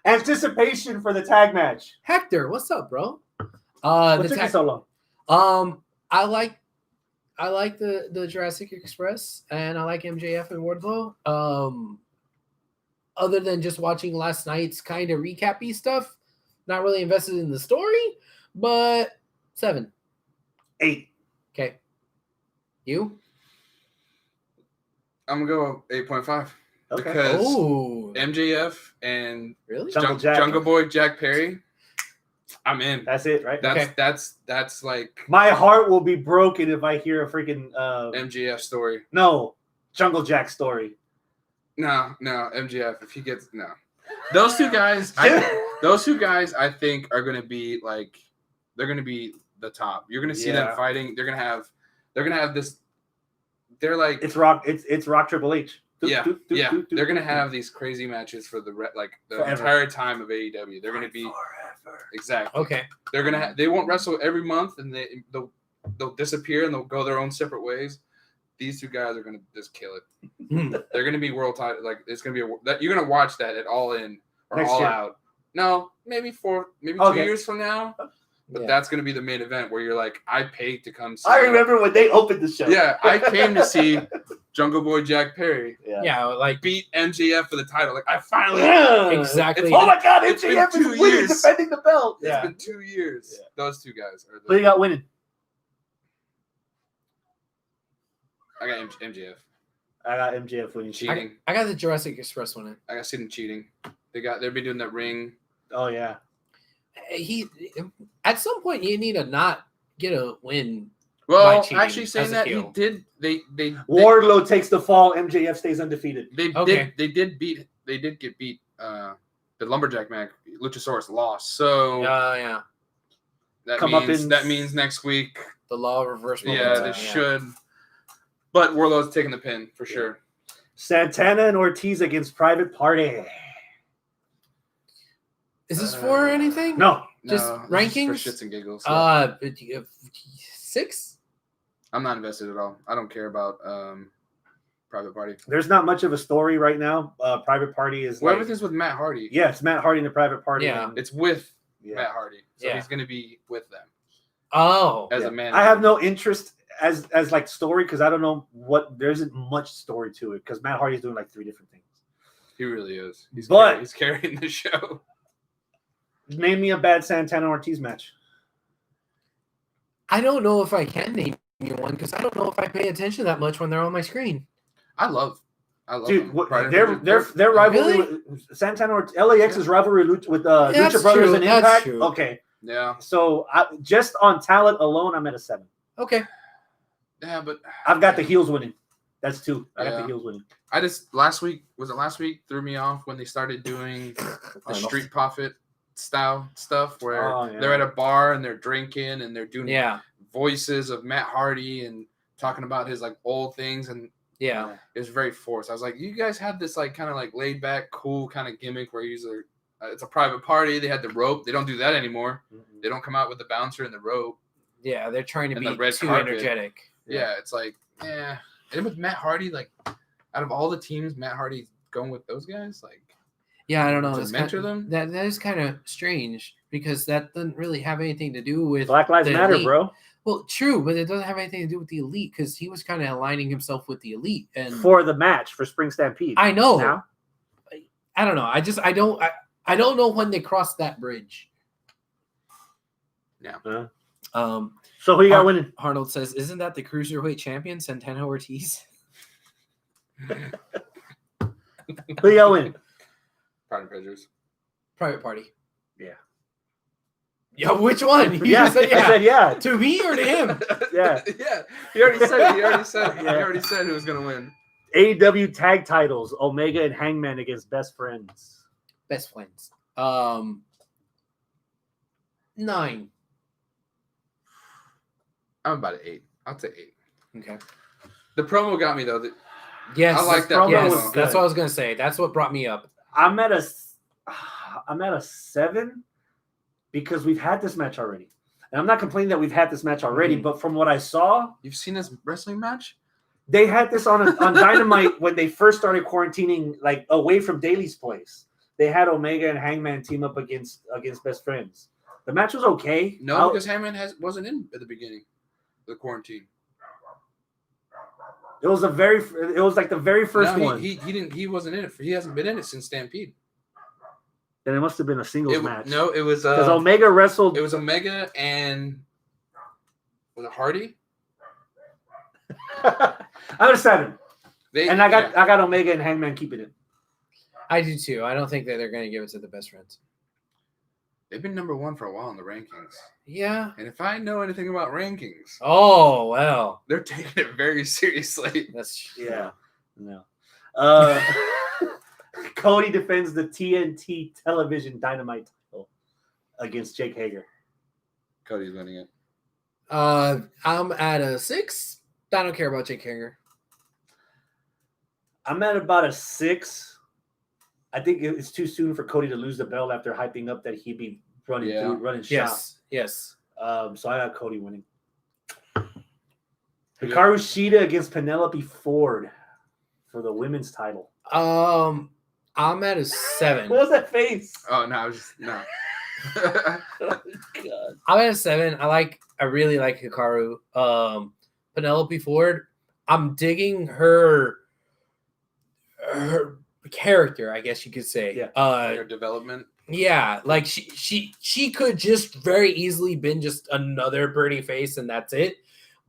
Anticipation for the tag match. Hector, what's up, bro? What took you so long? I like the Jurassic Express, and I like MJF and Wardlow. Other than just watching last night's kind of recappy stuff, not really invested in the story, but 7. 8. Okay. You? I'm going to go 8.5. Okay. Because Oh, MJF and really? Jungle Boy Jack Perry, I'm in. That's it, right? That's like my heart will be broken if I hear a freaking MJF story. No, Jungle Jack story. No, MJF. If he gets those two guys, I think are going to be like they're going to be the top. You're going to see them fighting. They're going to have this. They're like it's Rock Triple H. They're going to have these crazy matches for the entire time of AEW. They're going to be forever. Exactly. Okay. They're going to they won't wrestle every month, and they'll disappear and they'll go their own separate ways. These two guys are going to just kill it. They're going to be world title. Like it's going to be you're going to watch that at All In or Next All year. Out. No, maybe 2 years from now. But that's going to be the main event where you're like, I paid to come see. I remember when they opened the show. Yeah, I came to see Jungle Boy Jack Perry. Yeah, like beat MJF for the title. Like I finally exactly. Oh my God, it's been MJF 2 is winning, years. defending the belt. It's been 2 years. Yeah. Those two guys are. Who you got winning? I got MJF. I got MJF winning. Cheating. I got the Jurassic Express winning. I got Sid cheating. They'll be doing that ring. Oh yeah. He at some point you need to not get a win. Well, actually saying that he did. They Wardlow takes the fall. MJF stays undefeated. They did get beat. The lumberjack match. Luchasaurus lost. So yeah. That means next week the law of reverse momentum. Yeah, they should. But Wardlow's taking the pin for sure. Santana and Ortiz against Private Party. Is this for anything? No. Just rankings? Just for shits and giggles. 6? I'm not invested at all. I don't care about Private Party. There's not much of a story right now. Private Party is everything's with Matt Hardy. Yeah, it's Matt Hardy and the Private Party. Yeah. It's with Matt Hardy. So he's going to be with them. Oh. As a man. I have no interest as like story because I don't know there isn't much story to it because Matt Hardy's doing like 3 different things. He really is. He's carrying the show. Name me a bad Santana Ortiz match. I don't know if I can name you one because I don't know if I pay attention that much when they're on my screen. I love dude. them. Their rivalry with Santana Ortiz, LAX's rivalry with Lucha Brothers and Impact. Okay. Yeah. So just on talent alone, I'm at a 7. Okay. Yeah, but I've got the heels winning. That's 2. I got the heels winning. I just last week threw me off when they started doing the Street Profit style stuff where they're at a bar and they're drinking and they're doing voices of Matt Hardy and talking about his like old things and it was very forced. I was like, you guys had this like kind of like laid back, cool kind of gimmick where it's a private party. They had the rope. They don't do that anymore. Mm-hmm. They don't come out with the bouncer and the rope. Yeah, they're trying to be too carpet. energetic. Yeah, it's like and with Matt Hardy, like out of all the teams, Matt Hardy's going with those guys, like. Yeah, I don't know. To mentor them? That is kind of strange because that doesn't really have anything to do with Black Lives Matter, elite. Bro. Well, true, but it doesn't have anything to do with the elite because he was kind of aligning himself with the elite and for the match for Spring Stampede. I know. Now? I don't know. I don't know when they crossed that bridge. Yeah. So who you got winning? Arnold says, "Isn't that the cruiserweight champion, Santana Ortiz?" Who you got winning? Private Party. Yeah. Yeah, which one? You just said, I said yeah. To me or to him? Yeah. Yeah. He already said it. He already said who was going to win. AEW tag titles, Omega and Hangman against Best Friends. Best Friends. 9. I'm about an 8. I'll say 8. Okay. The promo got me though. Yes, I like that promo Yes, was promo. that's what I was gonna say. That's what brought me up. I'm at a 7 because we've had this match already. And I'm not complaining that we've had this match already, but from what I saw, You've seen this wrestling match? they had this on Dynamite when they first started quarantining, like away from Daly's place. They had Omega and Hangman team up against best friends. The match was okay. No, because Hangman wasn't in at the beginning of the quarantine. It was like the very first one. He wasn't in it. He hasn't been in it since Stampede. Then it must have been a singles match. No, it was because Omega wrestled. It was Omega and was it Hardy? I'm a 7. I got Omega and Hangman keeping it. I do too. I don't think that they're going to give it to the best friends. They've been number 1 for a while in the rankings. Yeah. And if I know anything about rankings, oh well, they're taking it very seriously. That's yeah. No. Cody defends the TNT Television Dynamite title against Jake Hager. Cody's winning it. I'm at a 6. I don't care about Jake Hager. I'm at about a 6. I think it's too soon for Cody to lose the belt after hyping up that he'd be running shop. Yes. So I got Cody winning. Hikaru Shida against Penelope Ford for the women's title. I'm at a 7. What was that face? Oh no, I was just no. Oh, God. I'm at a 7. I really like Hikaru. Penelope Ford. I'm digging her character, I guess you could say. Yeah. Her development. Yeah, like she could just very easily been just another pretty face and that's it.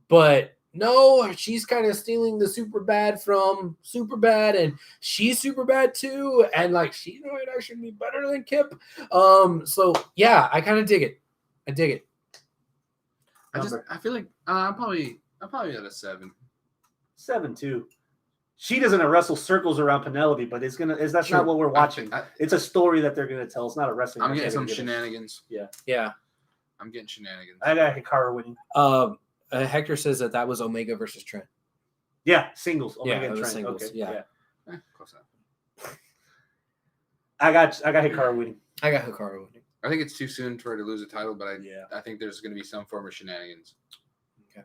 But no, she's kind of stealing the super bad from super bad, and she's super bad too. And like she might actually be better than Kip. So yeah, I kind of dig it. I dig it. I feel like I'm probably at a 7. 7 too. She doesn't wrestle circles around Penelope, but that's not what we're watching. It's a story that they're gonna tell. It's not a wrestling. I'm getting some shenanigans. Yeah. I'm getting shenanigans. I got Hikaru winning. Hector says that was Omega versus Trent. Yeah, singles. Omega Yeah, and Trent. singles. Okay. Yeah. Close enough. I got Hikaru winning. I got Hikaru winning. I think it's too soon for her to lose a title, but Yeah. I think there's going to be some form of shenanigans. Okay.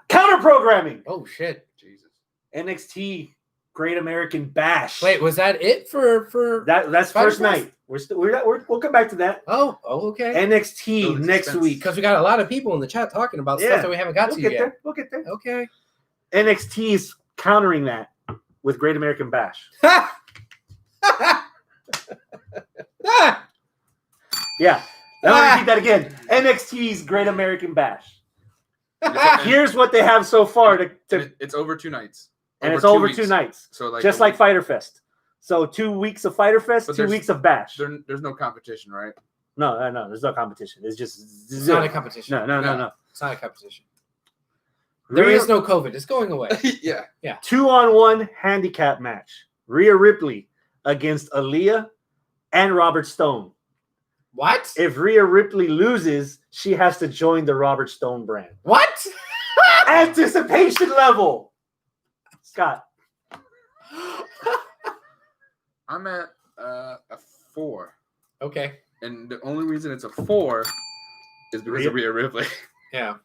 Counter programming. Oh shit. Jesus. NXT Great American Bash. Wait, was that it for that's Spider first Fest? night. We'll come back to that. Oh, okay. NXT next suspense. week. Because we got a lot of people in the chat talking about stuff that we haven't got We'll to get yet. there. We'll get there. Okay. NXT is countering that with Great American Bash. Yeah. Now I'll repeat that again. NXT's Great American Bash. Here's what they have so far It's over 2 nights. and it's over 2 weeks. nights. So like Just like Fyter Fest. So 2 weeks of Fyter Fest, But 2 weeks of Bash. there's no competition, right? No, there's no competition. It's just It's not a competition. No. It's not a competition. There is no COVID. It's going away. Yeah. 2-on-1 handicap match. Rhea Ripley against Aaliyah and Robert Stone. What? If Rhea Ripley loses, she has to join the Robert Stone brand. What? Anticipation level. Scott. I'm at a 4. Okay. And the only reason it's a 4 is because of Rhea Ripley. Yeah.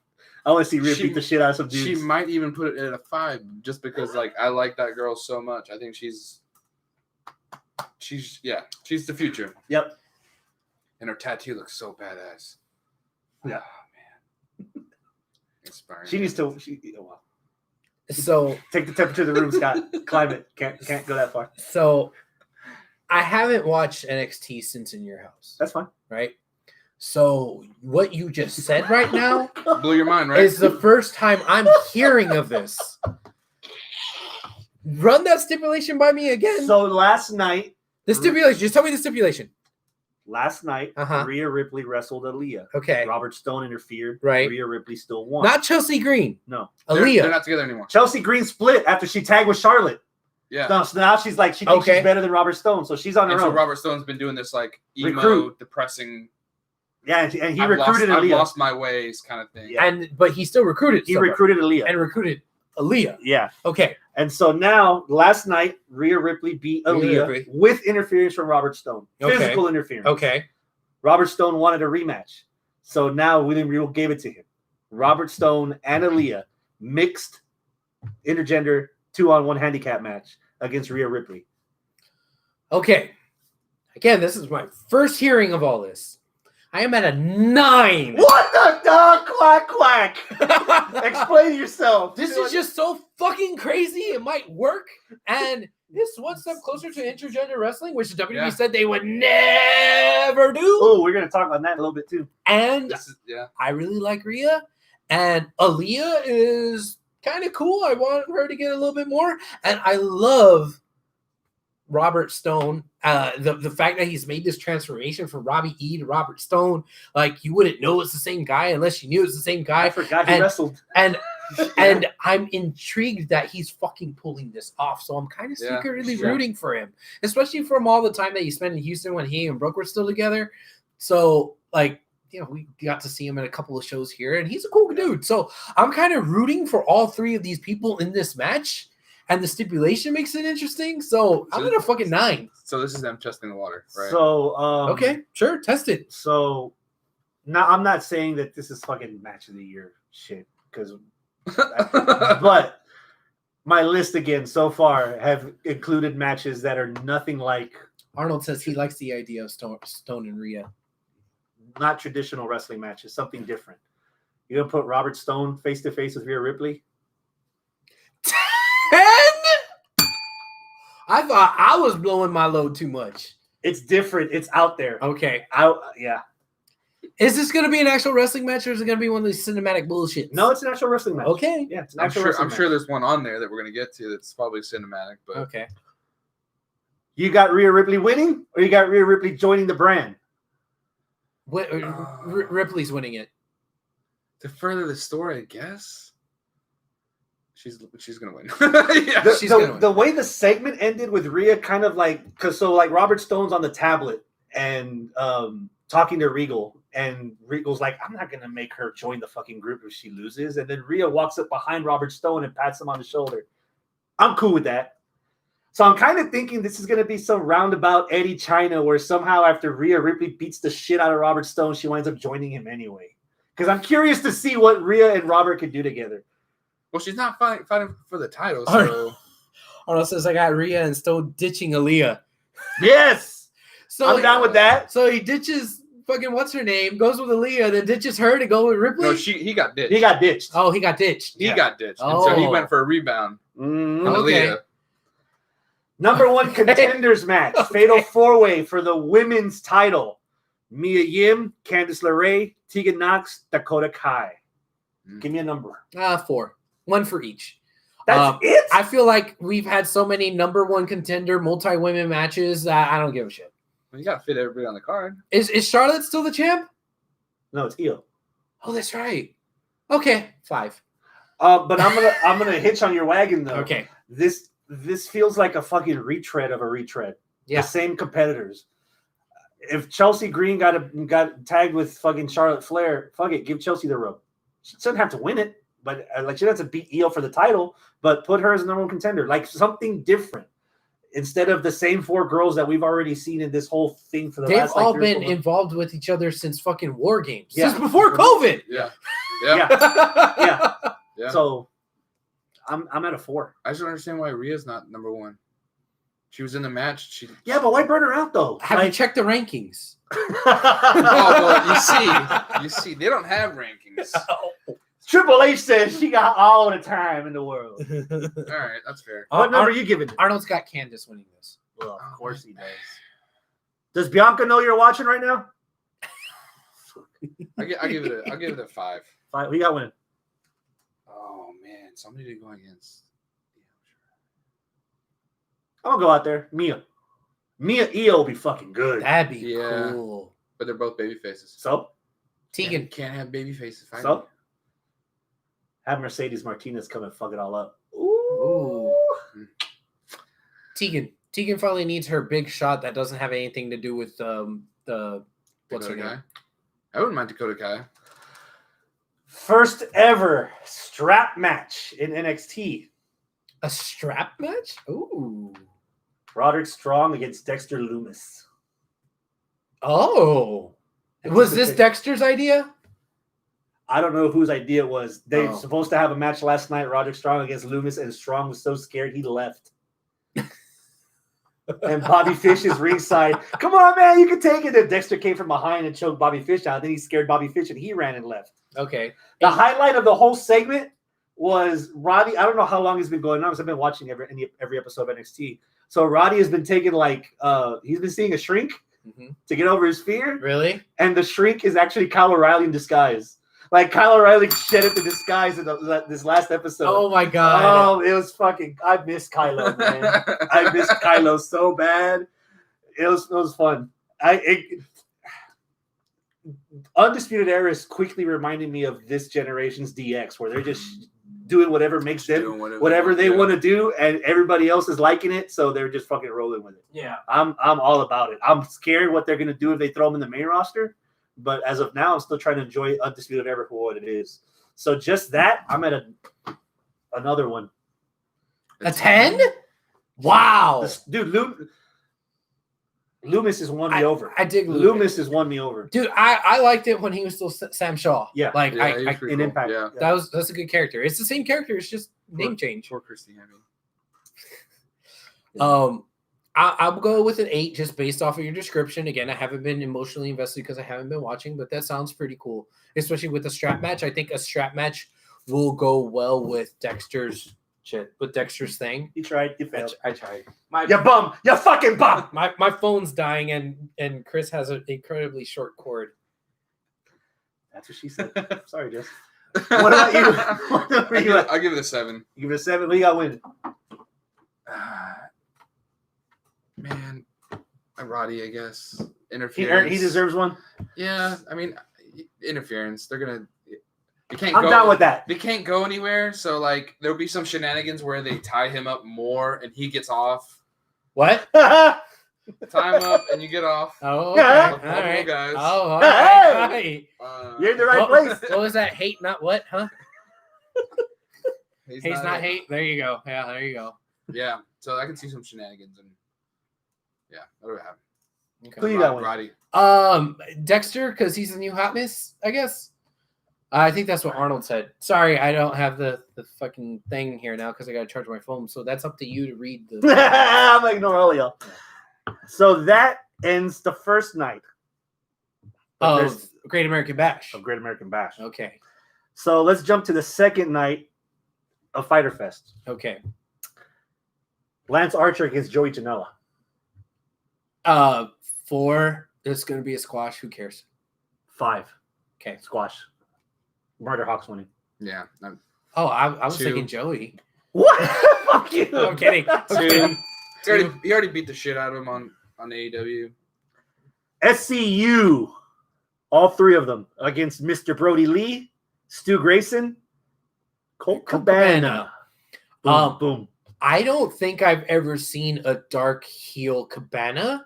I want to see Rhea beat the shit out of some dudes. She might even put it at a 5 just because like I like that girl so much. I think she's the future. Yep. And her tattoo looks so badass. Yeah. Oh, man. Inspiring. She needs to. So Take the temperature of the room, Scott. Climate can't go that far. So I haven't watched NXT since In Your House. That's fine. Right? So what you just said right now Blew your mind, right? is the first time I'm hearing of this. Run that stipulation by me again. So last night, The stipulation. Just tell me the stipulation. Rhea Ripley wrestled Aaliyah. Okay. Robert Stone interfered. Right. Rhea Ripley still won. Not Chelsea Green. No. Aaliyah. They're not together anymore. Chelsea Green split after she tagged with Charlotte. Yeah. No, so now she's like, she thinks she's better than Robert Stone, so she's on her And so own. Robert Stone's been doing this like emo, Recruit. depressing Yeah, and he I've recruited I've Aaliyah. lost my ways, kind of thing. Yeah. But he still recruited. He somebody. recruited Aaliyah. And recruited Aaliyah. Yeah. Okay. And so now, last night, Rhea Ripley beat Rhea Aaliyah Ripley. with interference from Robert Stone. Okay. Physical interference. Okay. Robert Stone wanted a rematch. So now William Regal gave it to him. Robert Stone and Aaliyah mixed intergender 2-on-1 handicap match against Rhea Ripley. Okay. Again, this is my first hearing of all this. I am at a 9. What the dog? Quack, quack. Explain yourself. This is just so fucking crazy. It might work. And it's one step closer to intergender wrestling, which the WWE said they would never do. Oh, we're going to talk on that a little bit too. And Yeah. I really like Rhea. And Aaliyah is kind of cool. I want her to get a little bit more. And I love Robert Stone. The fact that he's made this transformation from Robbie E to Robert Stone, like you wouldn't know it's the same guy unless you knew it's the same guy. I forgot he wrestled. And I'm intrigued that he's fucking pulling this off. So I'm kind of secretly rooting for him, especially from all the time that he spent in Houston when he and Brooke were still together. So like, you know, we got to see him in a couple of shows here, and he's a cool dude. So I'm kind of rooting for all three of these people in this match. And the stipulation makes it interesting. So I'm at a fucking 9. So this is them testing the water, right? So okay, sure, test it. So now I'm not saying that this is fucking match of the year shit, because but my list again so far have included matches that are nothing like. Arnold says he likes the idea of Stone and Rhea. Not traditional wrestling matches, something different. You gonna put Robert Stone face to face with Rhea Ripley? 10? I thought I was blowing my load too much. It's different. It's out there. Okay. Yeah. Is this going to be an actual wrestling match, or is it going to be one of these cinematic bullshit? No, it's an actual wrestling match. Okay. Yeah, it's an I'm actual sure. wrestling I'm match. sure there's one on there that we're gonna get to that's probably cinematic. But Okay. You got Rhea Ripley winning, or you got Rhea Ripley joining the brand? Ripley's winning it. to further the story, I guess. She's gonna win. Yeah, the way the segment ended with Rhea kind of like, because like Robert Stone's on the tablet and talking to Regal, and Regal's like, I'm not gonna make her join the fucking group if she loses, and then Rhea walks up behind Robert Stone and pats him on the shoulder. I'm cool with that. So I'm kind of thinking this is gonna be some roundabout Eddie China where somehow after Rhea Ripley beats the shit out of Robert Stone, she winds up joining him anyway. Because I'm curious to see what Rhea and Robert could do together. Well, she's not fighting for the title, so Arnold says I got Rhea and Stone ditching Aaliyah. Yes, So I'm down with that. So he ditches fucking what's her name, goes with Aaliyah, then ditches her to go with Ripley. no, he got ditched. He got ditched. Oh, he got ditched. He got ditched, and so he went for a rebound. Mm-hmm. On Okay. Aaliyah. Number one contenders match, fatal four-way for the women's title. Mia Yim, Candice LeRae, Tegan Knox, Dakota Kai. Give me a number. 4. 1 for each. That's it? I feel like we've had so many number one contender multi-women matches that I don't give a shit. Well, you gotta fit everybody on the card. Is Charlotte still the champ? No, it's Io. Oh, that's right. Okay, 5. But I'm gonna hitch on your wagon though. Okay. This feels like a fucking retread of a retread. Yeah. The same competitors. If Chelsea Green got tagged with fucking Charlotte Flair, fuck it, give Chelsea the rope. She doesn't have to win it, but like she doesn't have to beat Io for the title, but put her as the number one contender, like something different instead of the same 4 girls that we've already seen in this whole thing for the last. They've all like, 3 or 4 been months. involved with each other since fucking War Games. Yeah. Since before COVID. Yeah. Yeah. So I'm at a 4. I just don't understand why Rhea's not number one. She was in the match. Yeah, but why burn her out though? Have you checked the rankings? Oh, well, you see, they don't have rankings. Triple H says she got all the time in the world. All right, that's fair. What number are you giving? Arnold's got Candace winning this. Well, of course he does. Does Bianca know you're watching right now? I'll give it a 5. 5. We got winning. Oh man, somebody to go against. I'm gonna go out there. Mia Io will be fucking good. That'd be Yeah. cool. But they're both baby faces. So Tegan. Can't have baby faces fighting. So have Mercedes Martinez come and fuck it all up. Ooh. Tegan finally needs her big shot that doesn't have anything to do with the what's her Dakota name? I wouldn't mind Dakota Kai. First ever strap match in NXT. A strap match? Ooh. Roderick Strong against Dexter Loomis. Oh. Was this Dexter's idea? I don't know whose idea it was. They were supposed to have a match last night, Roderick Strong against Loomis, and Strong was so scared he left. And Bobby Fish is ringside. Come on, man, you can take it. And Dexter came from behind and choked Bobby Fish out. Then he scared Bobby Fish and he ran and left. Okay. The highlight of the whole segment was Roddy. I don't know how long he's been going on because I've been watching every episode of NXT. So Roddy has been taking he's been seeing a shrink to get over his fear. Really? And the shrink is actually Kyle O'Reilly in disguise. Like Kyle O'Reilly shed it the disguise in this last episode. Oh my god! Oh, it was fucking. I miss Kylo, man. I miss Kylo so bad. It was fun. Undisputed Era is quickly reminding me of this generation's DX, where they're just doing whatever makes them whatever they want to do, and everybody else is liking it, so they're just fucking rolling with it. Yeah, I'm all about it. I'm scared what they're gonna do if they throw them in the main roster. But as of now, I'm still trying to enjoy Undisputed Era for what it is. So just that, I'm at another one. A 10? Wow. Dude, Loomis has won me over. I dig Loomis has won me over. Dude, I liked it when he was still Sam Shaw. Yeah. Like, in cool. Impact. Yeah. That's a good character. It's the same character. It's just name change. Or Christy Hemme. I'll go with an 8 just based off of your description. Again, I haven't been emotionally invested because I haven't been watching, but that sounds pretty cool, especially with the strap match. I think a strap match will go well with Dexter's thing. You tried. You failed. I tried. You bum. You fucking bum. My phone's dying, and Chris has an incredibly short cord. That's what she said. Sorry, Jess. What about you? I'll give it a 7. You give it a 7. What do you got win? Man, Roddy, I guess. Interference. He deserves one. Yeah, I mean, interference. They're gonna. I'm down with that. They can't go anywhere, so like there'll be some shenanigans where they tie him up more and he gets off. What? Tie him up and you get off. Oh, okay. All right, guys. Oh, all right. Hey! You're in the right place. What was that? Hate, not what? Huh? He's not hate. There you go. Yeah, there you go. Yeah, so I can see some shenanigans and. Yeah, that would happen. Okay. Who you got, Roddy? Dexter, because he's the new hotness, I guess. I think that's what Arnold said. Sorry, I don't have the fucking thing here now because I got to charge my phone. So that's up to you to read the. I'm ignoring all y'all. So that ends the first night of Great American Bash. Okay. So let's jump to the second night of Fyter Fest. Okay. Lance Archer against Joey Janela. 4. It's going to be a squash. Who cares? 5. Okay. Squash. Murder Hawk's winning. Yeah. I was thinking Joey. What? Fuck you. I'm kidding. He already beat the shit out of him on AEW. SCU. All 3 of them against Mr. Brody Lee, Stu Grayson, Colt Cabana. Boom, boom. I don't think I've ever seen a dark heel Cabana.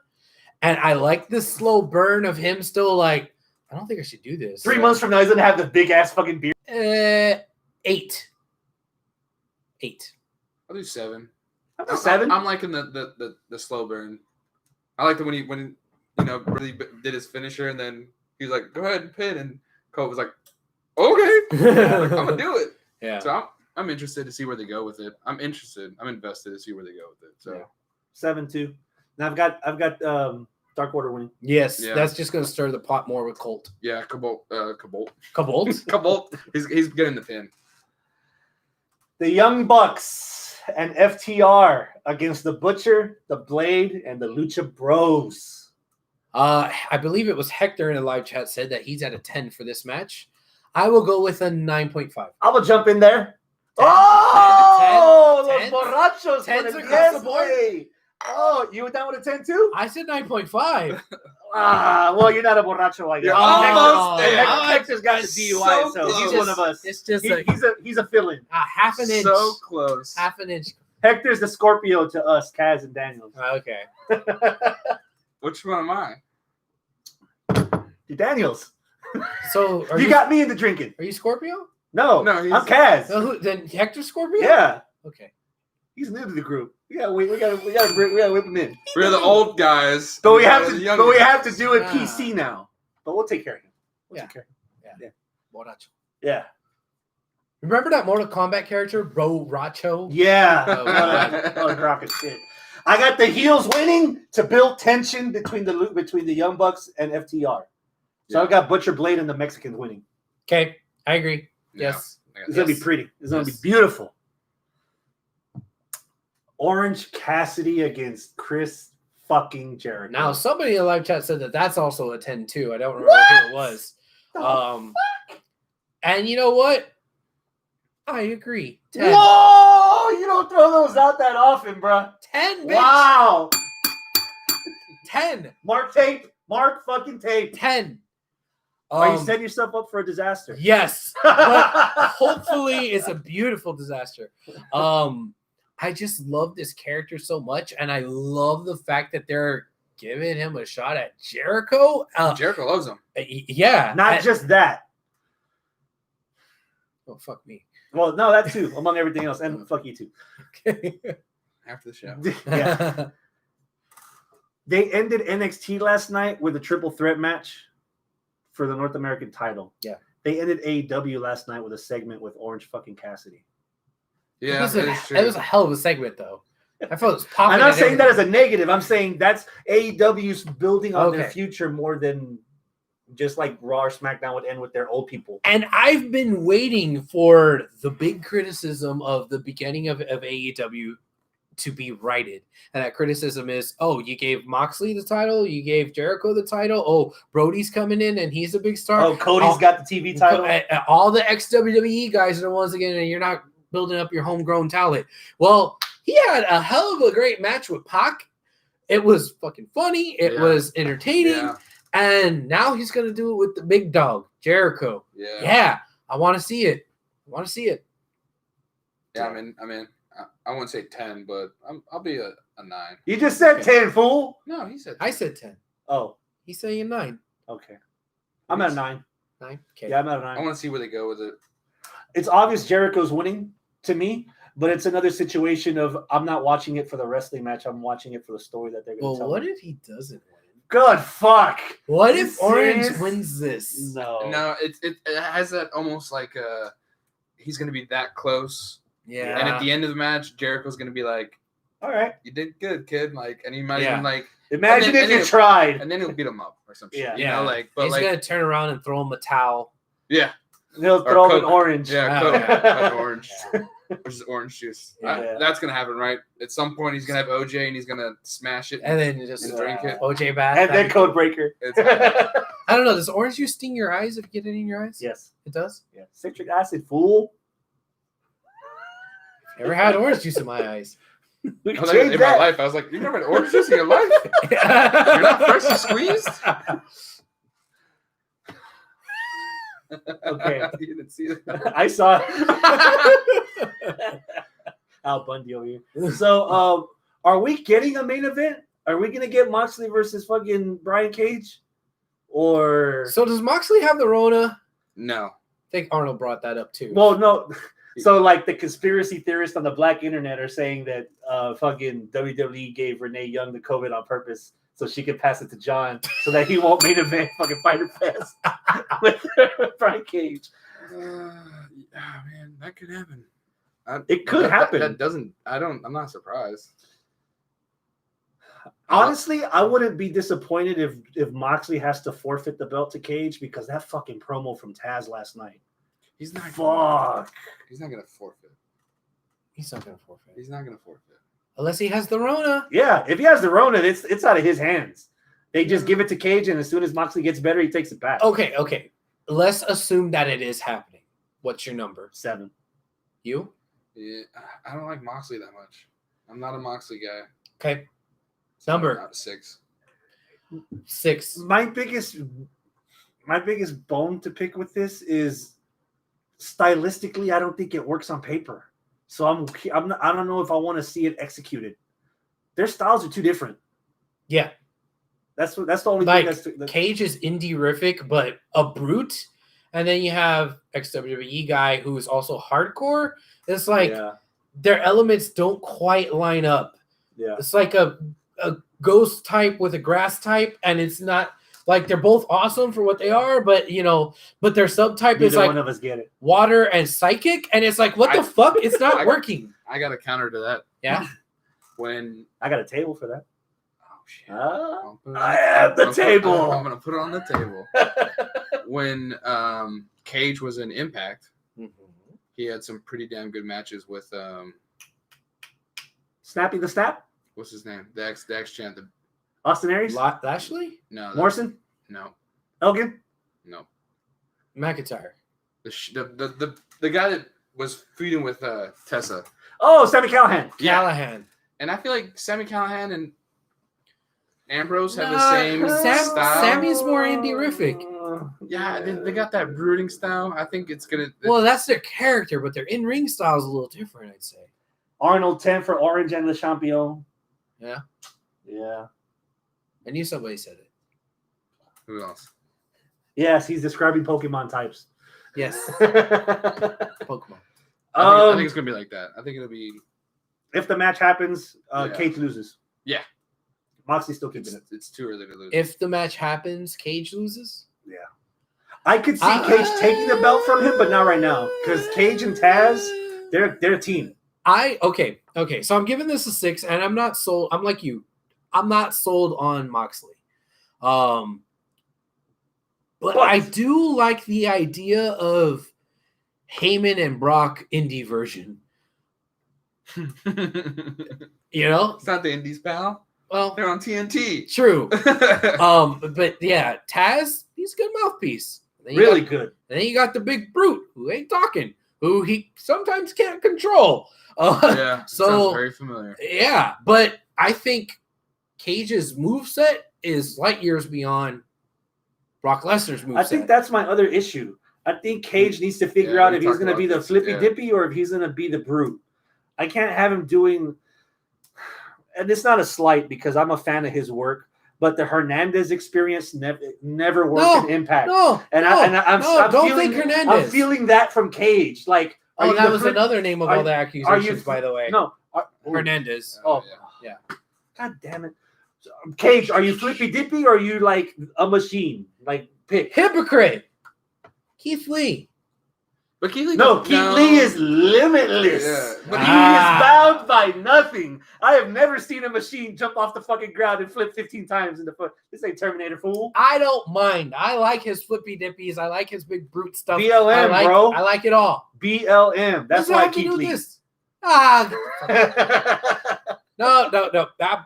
And I like the slow burn of him still like, I don't think I should do this. 3 months from now, he's going to have the big ass fucking beard. 8. I'll do 7. I'll do 7. I'm liking the slow burn. I like when he really did his finisher and then he was like, go ahead and pin. And Colt was like, okay. I'm going to do it. Yeah. So I'm interested to see where they go with it. I'm invested to see where they go with it. So yeah. 7 too. Now I've got Dark Order winning. Yes, that's just going to stir the pot more with Colt. Yeah, Cabot. Cabot. He's getting the pin. The Young Bucks and FTR against the Butcher, the Blade, and the Lucha Bros. I believe it was Hector in the live chat said that he's at a 10 for this match. I will go with a 9.5. I will jump in there. 10, los borrachos. 10's across the board. Oh, you were down with a 10 too? I said 9.5. Well, you're not a borracho, I guess. You're almost there. Hector's got the DUI, so he's one of us. It's just he's a fill-in. Half an inch. So close. Half an inch. Hector's the Scorpio to us, Kaz and Daniels. Okay. Which one am I? You're Daniels. So You got me into drinking. Are you Scorpio? No, No, he's- I'm Kaz. Then Hector Scorpio? Yeah, Okay. he's new to the group. We gotta whip him in. We're the old guys. But we have They're to. the young But we guys. have to do it Ah. PC now. But we'll take care of him. Yeah. Take care of him. Borracho. Yeah. Remember that Mortal Kombat character, Bro Racho? Yeah. Oh, Oh, rocket shit. I got the heels winning to build tension between the Young Bucks and FTR. So I got Butcher Blade and the Mexicans winning. Okay, I agree. Yeah. Yes. It's gonna be pretty. It's gonna be beautiful. Orange Cassidy against Chris fucking Jericho. Now, somebody in the live chat said that that's also a 10-2. I don't remember who it was. And you know what? I agree. 10. Whoa! You don't throw those out that often, bro. 10, bitch. Wow. 10. Mark tape. Mark fucking tape. 10. Are you setting yourself up for a disaster? Yes. But hopefully it's a beautiful disaster. I just love this character so much, and I love the fact that they're giving him a shot at Jericho. Jericho loves him. Yeah. Not just that. Oh, fuck me. Well, no, that too, among everything else. And fuck you too. Okay. After the show. Yeah. They ended NXT last night with a triple threat match for the North American title. Yeah. They ended AEW last night with a segment with Orange fucking Cassidy. Yeah, it was a hell of a segment, though. I felt it was popping. I'm not saying that as a negative. I'm saying that's AEW's building on their Okay. future more than just like Raw or SmackDown would end with their old people. And I've been waiting for the big criticism of the beginning of AEW to be righted. And that criticism is, oh, you gave Moxley the title, you gave Jericho the title, oh, Brody's coming in and he's a big star. Oh, Cody's got the TV title. All the ex-WWE guys are the ones again, and you're not building up your homegrown talent. Well, he had a hell of a great match with Pac. It was fucking funny. It was entertaining. Yeah. And now he's going to do it with the big dog, Jericho. Yeah. Yeah, I want to see it. Yeah, I mean, I wouldn't say 10, but I'll be a 9. You just said 10, fool. No, he said 10. I said 10. Oh, He's saying 9. okay. I'm at a 9. 9? Okay. Yeah, I'm at a I 9. want to see where they go with it. It's obvious Jericho's winning to me, but it's another situation of I'm not watching it for the wrestling match. I'm watching it for the story that they're going to Well, tell. what me. if he doesn't win? Good fuck. What You if Orange serious? wins this? No. No, it has that almost like he's going to be that close. Yeah. And at the end of the match, Jericho's going to be like, All right. you did good, kid. Like, and he might Yeah. even like, Imagine And then- if you and then- tried. and then he'll beat him up or some shit. Yeah. You know, like, but he's like, going to turn around and throw him a towel. yeah. He'll throw him an Coke. orange. Yeah, Oh, Coke, yeah. Coke orange, which is orange juice. Yeah. That's gonna happen, right? At some point, he's gonna have OJ and he's gonna smash it. And then just And drink it. OJ bath. And then code breaker. It's I don't know. Does orange juice sting your eyes if you get it in your eyes? Yes. It does? Yeah. Citric acid, fool. Never had orange juice in my eyes. We I can was like, change in my that. life, I was like, you never had orange juice in your life? You're not freshly squeezed? Okay. You didn't see that. I saw Al Bundy over here. So, are we getting a main event? Are we gonna get Moxley versus fucking Brian Cage? Or So does Moxley have the Rona? No. I think Arnold brought that up too. well, no. So, like the conspiracy theorists on the black internet are saying that fucking WWE gave Renee Young the COVID on purpose so she could pass it to John so that he won't main event fucking Fighter Fest with Brian Cage. Man, that could happen. It could happen. That doesn't. I'm not surprised. Honestly, I wouldn't be disappointed if Moxley has to forfeit the belt to Cage because that fucking promo from Taz last night. He's not. Fuck. He's not gonna forfeit. He's not going to forfeit. He's not gonna forfeit. Unless he has the Rona. Yeah, if he has the Rona, it's out of his hands. They just give it to Cage, and as soon as Moxley gets better, he takes it back. Okay. Let's assume that it is happening. What's your number? 7. You? Yeah, I don't like Moxley that much. I'm not a Moxley guy. Okay. Number. Not 6. 6. My biggest bone to pick with this is stylistically, I don't think it works on paper. So I don't know if I want to see it executed. Their styles are too different. Yeah. That's the only Like thing that's Cage is indie-rific, but a brute, and then you have ex-WWE guy who is also hardcore. It's like their elements don't quite line up. Yeah. It's like a ghost type with a grass type, and it's not like they're both awesome for what they are, but but their subtype is like one of us get it. Water and psychic, and it's like, what the fuck? It's not working. I got a counter to that. Yeah. When I got a table for that. Oh shit. I have the table. I'm gonna put it on the table. When Cage was in Impact, he had some pretty damn good matches with Snappy the Snap? What's his name? The ex champ. Austin Aries? Lashley? No. Morrison? No. Elgin? No. McIntyre. The guy that was feuding with Tessa. Oh, Sami Callihan. Callahan. And I feel like Sami Callihan and Ambrose have the same style. Sammy's more indie-rific. Yeah, they got that brooding style. I think it's gonna. Well, that's their character, but their in-ring style is a little different, I'd say. Arnold 10 for Orange and Le Champion. Yeah. Yeah. I knew somebody said it. Who else? Yes, he's describing Pokemon types. Yes. Pokemon. I think it's gonna be like that. I think it'll be. If the match happens, Cage loses. Yeah. Moxley's still keeping it. It's too early to lose. If the match happens, Cage loses? Yeah. I could see Cage taking the belt from him, but not right now. Because Cage and Taz, they're a team. Okay. So I'm giving this a 6, and I'm not sold. I'm like you. I'm not sold on Moxley. But I do like the idea of Heyman and Brock indie version. It's not the Indies, pal. Well, they're on TNT. True. But yeah, Taz, he's a good mouthpiece. Really good. And then you got the big brute who ain't talking, who he sometimes can't control. Yeah, so sounds very familiar. Yeah, but I think Cage's moveset is light years beyond Brock Lesnar's moveset. I think that's my other issue. I think Cage needs to figure out if he's going to be the flippy dippy or if he's going to be the brute. I can't have him doing, and it's not a slight because I'm a fan of his work, but the Hernandez experience never worked in Impact. I'm feeling that from Cage. Like, that was another name of all the accusations, by the way. No, Hernandez. Yeah. God damn it, Cage. Are you flippy dippy or are you like a machine? Like, pick. Hypocrite. Keith Lee. But Keith Lee Lee is limitless. Yeah. But he is bound by nothing. I have never seen a machine jump off the fucking ground and flip 15 times in the foot. This ain't Terminator, fool. I don't mind. I like his flippy dippies. I like his big brute stuff. BLM, bro. I like it all. BLM. That's why Keith Lee. No.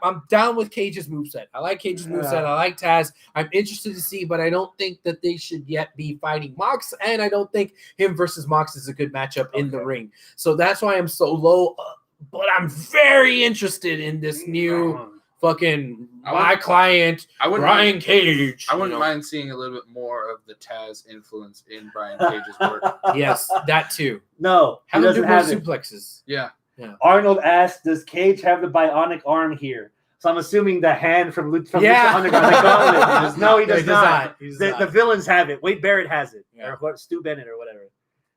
I'm down with Cage's moveset. I like Cage's moveset. I like Taz. I'm interested to see, but I don't think that they should yet be fighting Mox, and I don't think him versus Mox is a good matchup in the ring. So that's why I'm so low, but I'm very interested in this new fucking client, Brian Cage. I wouldn't mind seeing a little bit more of the Taz influence in Brian Cage's work. Yes, that too. No, have him do more suplexes. Yeah. Arnold asked, "Does Cage have the bionic arm here?" So I'm assuming the hand from Lucha Underground, the gauntlet. No, he does not. The villains have it. Wade Barrett has it, or Stu Bennett, or whatever.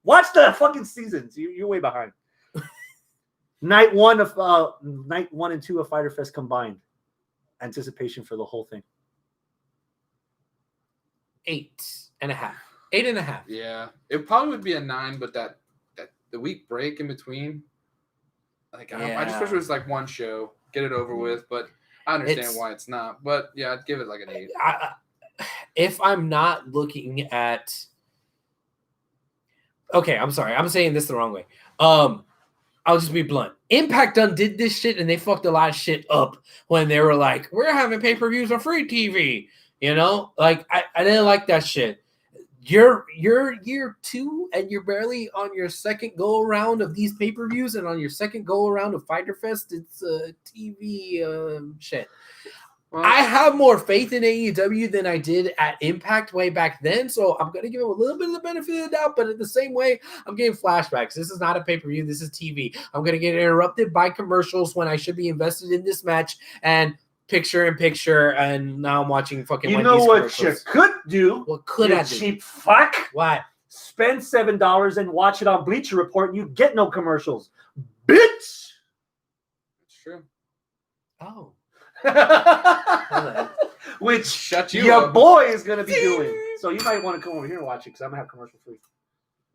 Watch the fucking seasons. You're way behind. Night 1 and 2 of Fyter Fest combined. Anticipation for the whole thing. 8.5. 8.5. Yeah, it probably would be a 9, but that the week break in between. Like I just wish it was like one show, get it over with. But I understand why it's not. But yeah, I'd give it like an 8. If I'm not looking at, okay, I'm sorry, I'm saying this the wrong way. I'll just be blunt. Impact did this shit, and they fucked a lot of shit up when they were like, "We're having pay-per-views on free TV." Like I didn't like that shit. You're year 2 and you're barely on your second go around of these pay-per-views, and on your second go around of Fyter Fest, it's TV shit. Well, I have more faith in AEW than I did at Impact way back then, so I'm gonna give him a little bit of the benefit of the doubt. But in the same way, I'm getting flashbacks. This is not a pay-per-view. This is TV. I'm gonna get interrupted by commercials when I should be invested in this match, and picture in picture, and now I'm watching fucking. You Wendy's know what commercials. you could do? What could you I do? cheap fuck? What? Spend $7 and watch it on Bleacher Report, and you get no commercials, bitch. It's true. Oh. Which Shut you your up. boy is gonna be doing. So you might want to come over here and watch it because I'm gonna have commercial free.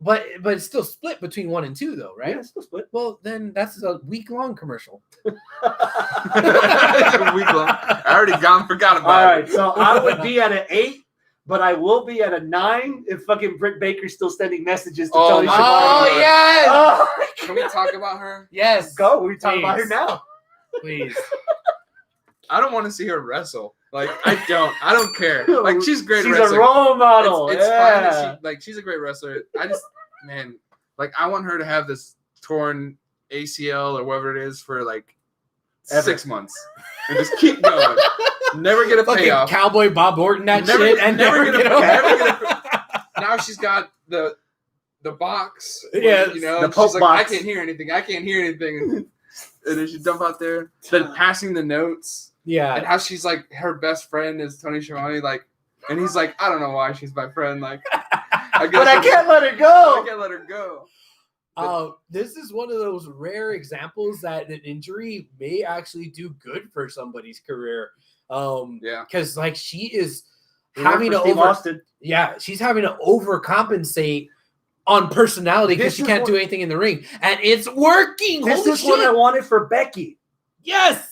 But it's still split between 1 and 2, though, right? Yeah, it's still split. Well, then that's a week-long commercial. It's a week long. I already forgot about All right, it. so I would be at an 8, but I will be at a 9 if fucking Britt Baker's still sending messages to Tony my Schiavone. God. Oh, yes! Oh, my Can we talk about her? Yes. go. We're talking about her Please. now. Please. I don't want to see her wrestle. Like I don't care. Like she's great. She's wrestler. a role model. It's fine yeah. that she's a great wrestler. I just I want her to have this torn ACL or whatever it is for like Ever. 6 months and just keep going. Never get a Fucking payoff. Cowboy Bob Orton that Never- shit and never never get get a- over. never get Now she's got the box. Yes, you know, the and Pope she's like, box. I can't hear anything. And then she dump out there. Then passing the notes. Yeah. And how she's like her best friend is Tony Schiavone, like, and he's like, I don't know why she's my friend, like, But I can't let her go. I can't let her go. This is one of those rare examples that an injury may actually do good for somebody's career. Yeah, Because like she is It having to worked for Steve Austin. she's having to overcompensate on personality because This she is can't what- do anything in the ring, and it's working. This Holy is what I shit! wanted for Becky. Yes.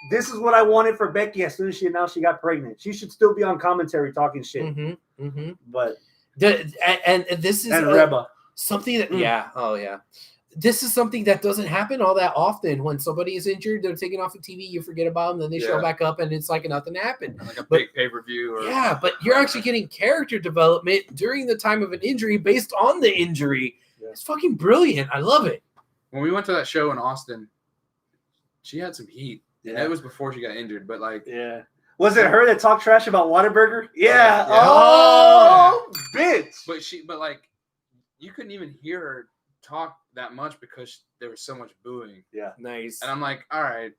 This is what I wanted for Becky as soon as she announced she got pregnant. She should still be on commentary talking shit. Mm-hmm. Mm-hmm. But And this is and Reba. something that this is something that doesn't happen all that often. When somebody is injured, they're taken off of TV, you forget about them, then they show Yeah. back up, and it's like nothing happened. like a But- big pay-per-view. Or, Yeah, but you're actually getting character development during the time of an injury based on the injury. Yeah. It's fucking brilliant. I love it. When we went to that show in Austin, she had some heat. And Yeah. it was before she got injured, but like, Yeah. Was it her that talked trash about Whataburger? Yeah. Yeah. Oh, bitch. but like, you couldn't even hear her talk that much because there was so much booing. Nice. And I'm like, all right,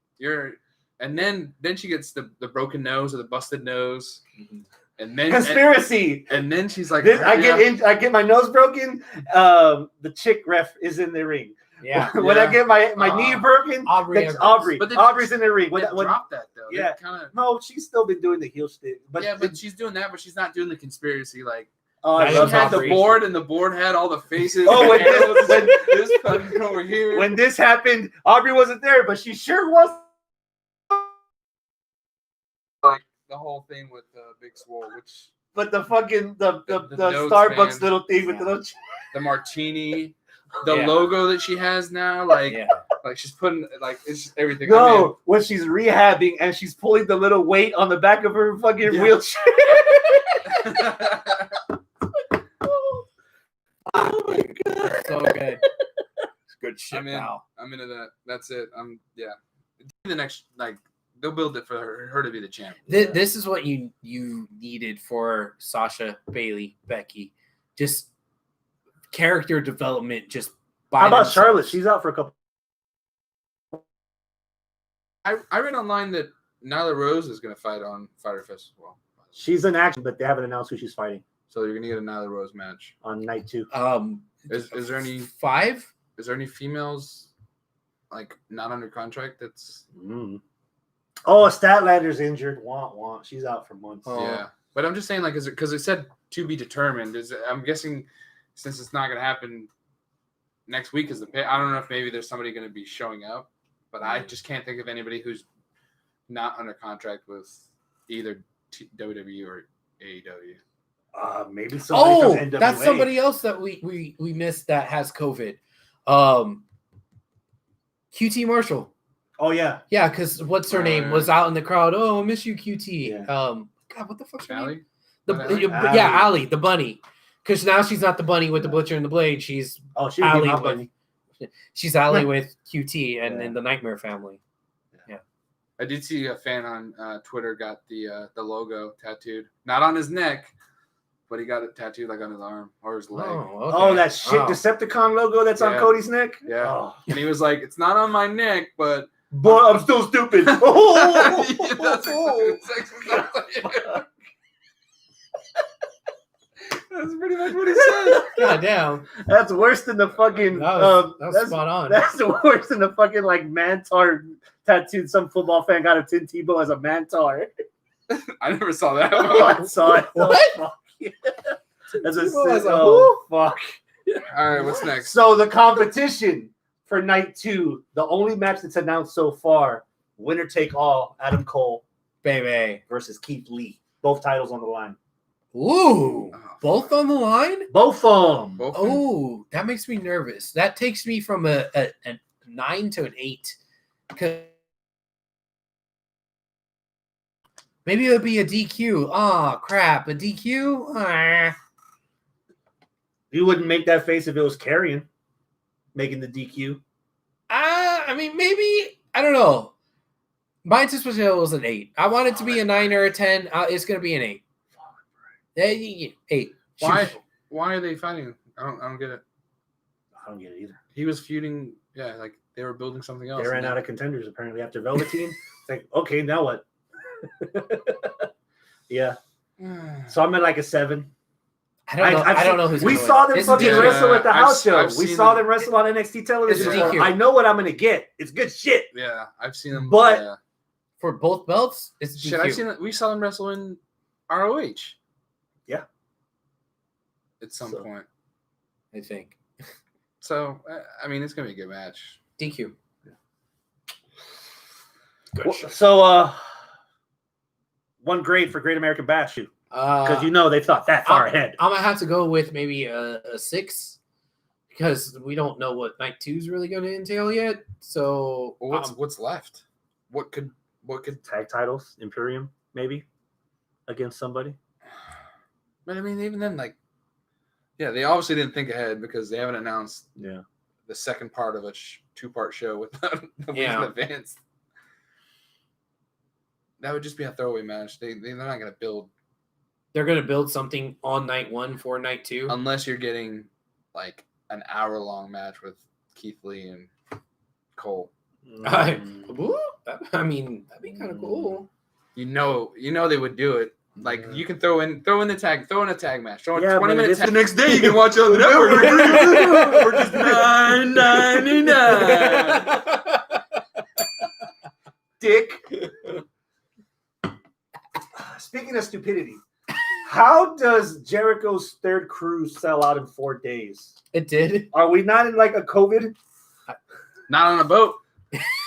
and then she gets the broken nose or the busted nose, and then Conspiracy. and then she's like, I get my nose broken. The chick ref is in the ring. Yeah. When I get my knee broken, Aubrey that's Evans. Aubrey. But they- Aubrey's in the ring. They When- dropped that though. Yeah. Kind of. no, she's still been doing the heel stick. But But she's doing that, but she's not doing the conspiracy. Like I That she love is had Aubrey. the board, and the board had all the faces. Oh, when and this- this fucking over here. When this happened, Aubrey wasn't there, but she sure was. like the whole thing with Big Swole, which But the fucking the notes Starbucks band. little thing with the Yeah. little. the martini, the Yeah. logo that she has now, like Yeah. like she's putting like it's just everything. No, when she's rehabbing and she's pulling the little weight on the back of her fucking Yeah. wheelchair. Oh my god. So good. It's good shit, I'm in. pal. I'm into that. That's it. The next they'll build it for her to be the champ. This is what you needed for Sasha, Bailey, Becky. Just character development. Just by How about themselves. Charlotte? She's out for a couple. I read online that Nyla Rose is going to fight on Fyter Fest as well. She's in action, but they haven't announced who she's fighting So you're going to get a Nyla Rose match. on night 2. Is there any 5? Is there any females like not under contract? That's Oh, Statlander's injured. Wah. She's out for months. Oh. yeah. But I'm just saying, like, is it because it said to be determined? I'm guessing since it's not going to happen next week, is the pay. I don't know if maybe there's somebody going to be showing up, but I just can't think of anybody who's not under contract with either WWE or AEW. Maybe somebody from NWA. That's somebody else that we missed that has COVID. QT Marshall. Oh yeah. Yeah, because what's her name was out in the crowd. Oh, I miss you, QT. Yeah. God, what the fuck's her name? Allie? The, Allie? yeah, Allie, the bunny. Because now she's not the bunny with the Butcher and the Blade. She's Oh, she would be Allie my with buddy. she's Allie with QT and Yeah. then the Nightmare Family. I did see a fan on Twitter got the logo tattooed, not on his neck, but he got it tattooed like on his arm or his leg. okay. Oh, that shit Oh. Decepticon logo that's on Yeah. Cody's neck. Yeah. Oh. And he was like, "It's not on my neck, but But I'm still stupid. Yeah, that's pretty much what he said. God damn. That's worse than the fucking. That was spot on. That's worse than the fucking like Mantar tattooed. Some football fan got a Tim Tebow as a Mantar. I never saw that. Oh, I saw it. What? Oh, fuck. As a Tebow as a fuck. All right, what's next? So the competition for night 2, the only match that's announced so far, winner take all, Adam Cole Baby. versus Keith Lee. Both titles on the line. Ooh. Both on the line? Both of them. Both of them? Oh, that makes me nervous. That takes me from a 9 to an 8. Maybe it would be a DQ. Oh, crap. A DQ? Ah. You wouldn't make that face if it was Carrion making the DQ. I mean, maybe. I don't know. My anticipation was an 8. I want it to be a 9 or a 10. It's going to be an 8. 8. Why are they fighting? I don't get it. I don't get it either. He was feuding. Yeah, like they were building something else. They ran out of contenders apparently after Velveteen. It's like, okay, now what? Yeah. So I'm at like a 7. I don't know who's we gonna saw win. them It's fucking DQ. wrestle at the house show. I've We seen saw them. them wrestle on NXT television. It's DQ. I know what I'm gonna get. It's good shit. Yeah, I've seen them. But- yeah. For both belts, it's Shit, DQ. I've seen it. We saw them wrestle in ROH. Yeah. At some So- point. I think. So, I mean, it's gonna be a good match. DQ. Well, so one grade for Great American Bash, because you know they thought that far ahead. I'm gonna have to go with maybe a 6 because we don't know what night 2 is really going to entail yet. So Well, what's left? What could Tag titles, Imperium, maybe against somebody. But I mean, even then, like, yeah, they obviously didn't think ahead because they haven't announced Yeah. the second part of a 2-part show without a week Yeah. in advance. That would just be a throwaway match. They're not going to build they're going to build something on night 1 for night 2. unless you're getting like an hour-long match with Keith Lee and Cole. I mean, that'd be kind of cool. You know they would do it. Like you can throw in a tag match. Throw in Yeah, 20 but minutes. it's- The next day you can watch it on the network for just $9.99. Dick. Speaking of stupidity, how does Jericho's third cruise sell out in 4 days? It did. Are we not in like a COVID? Not on a boat.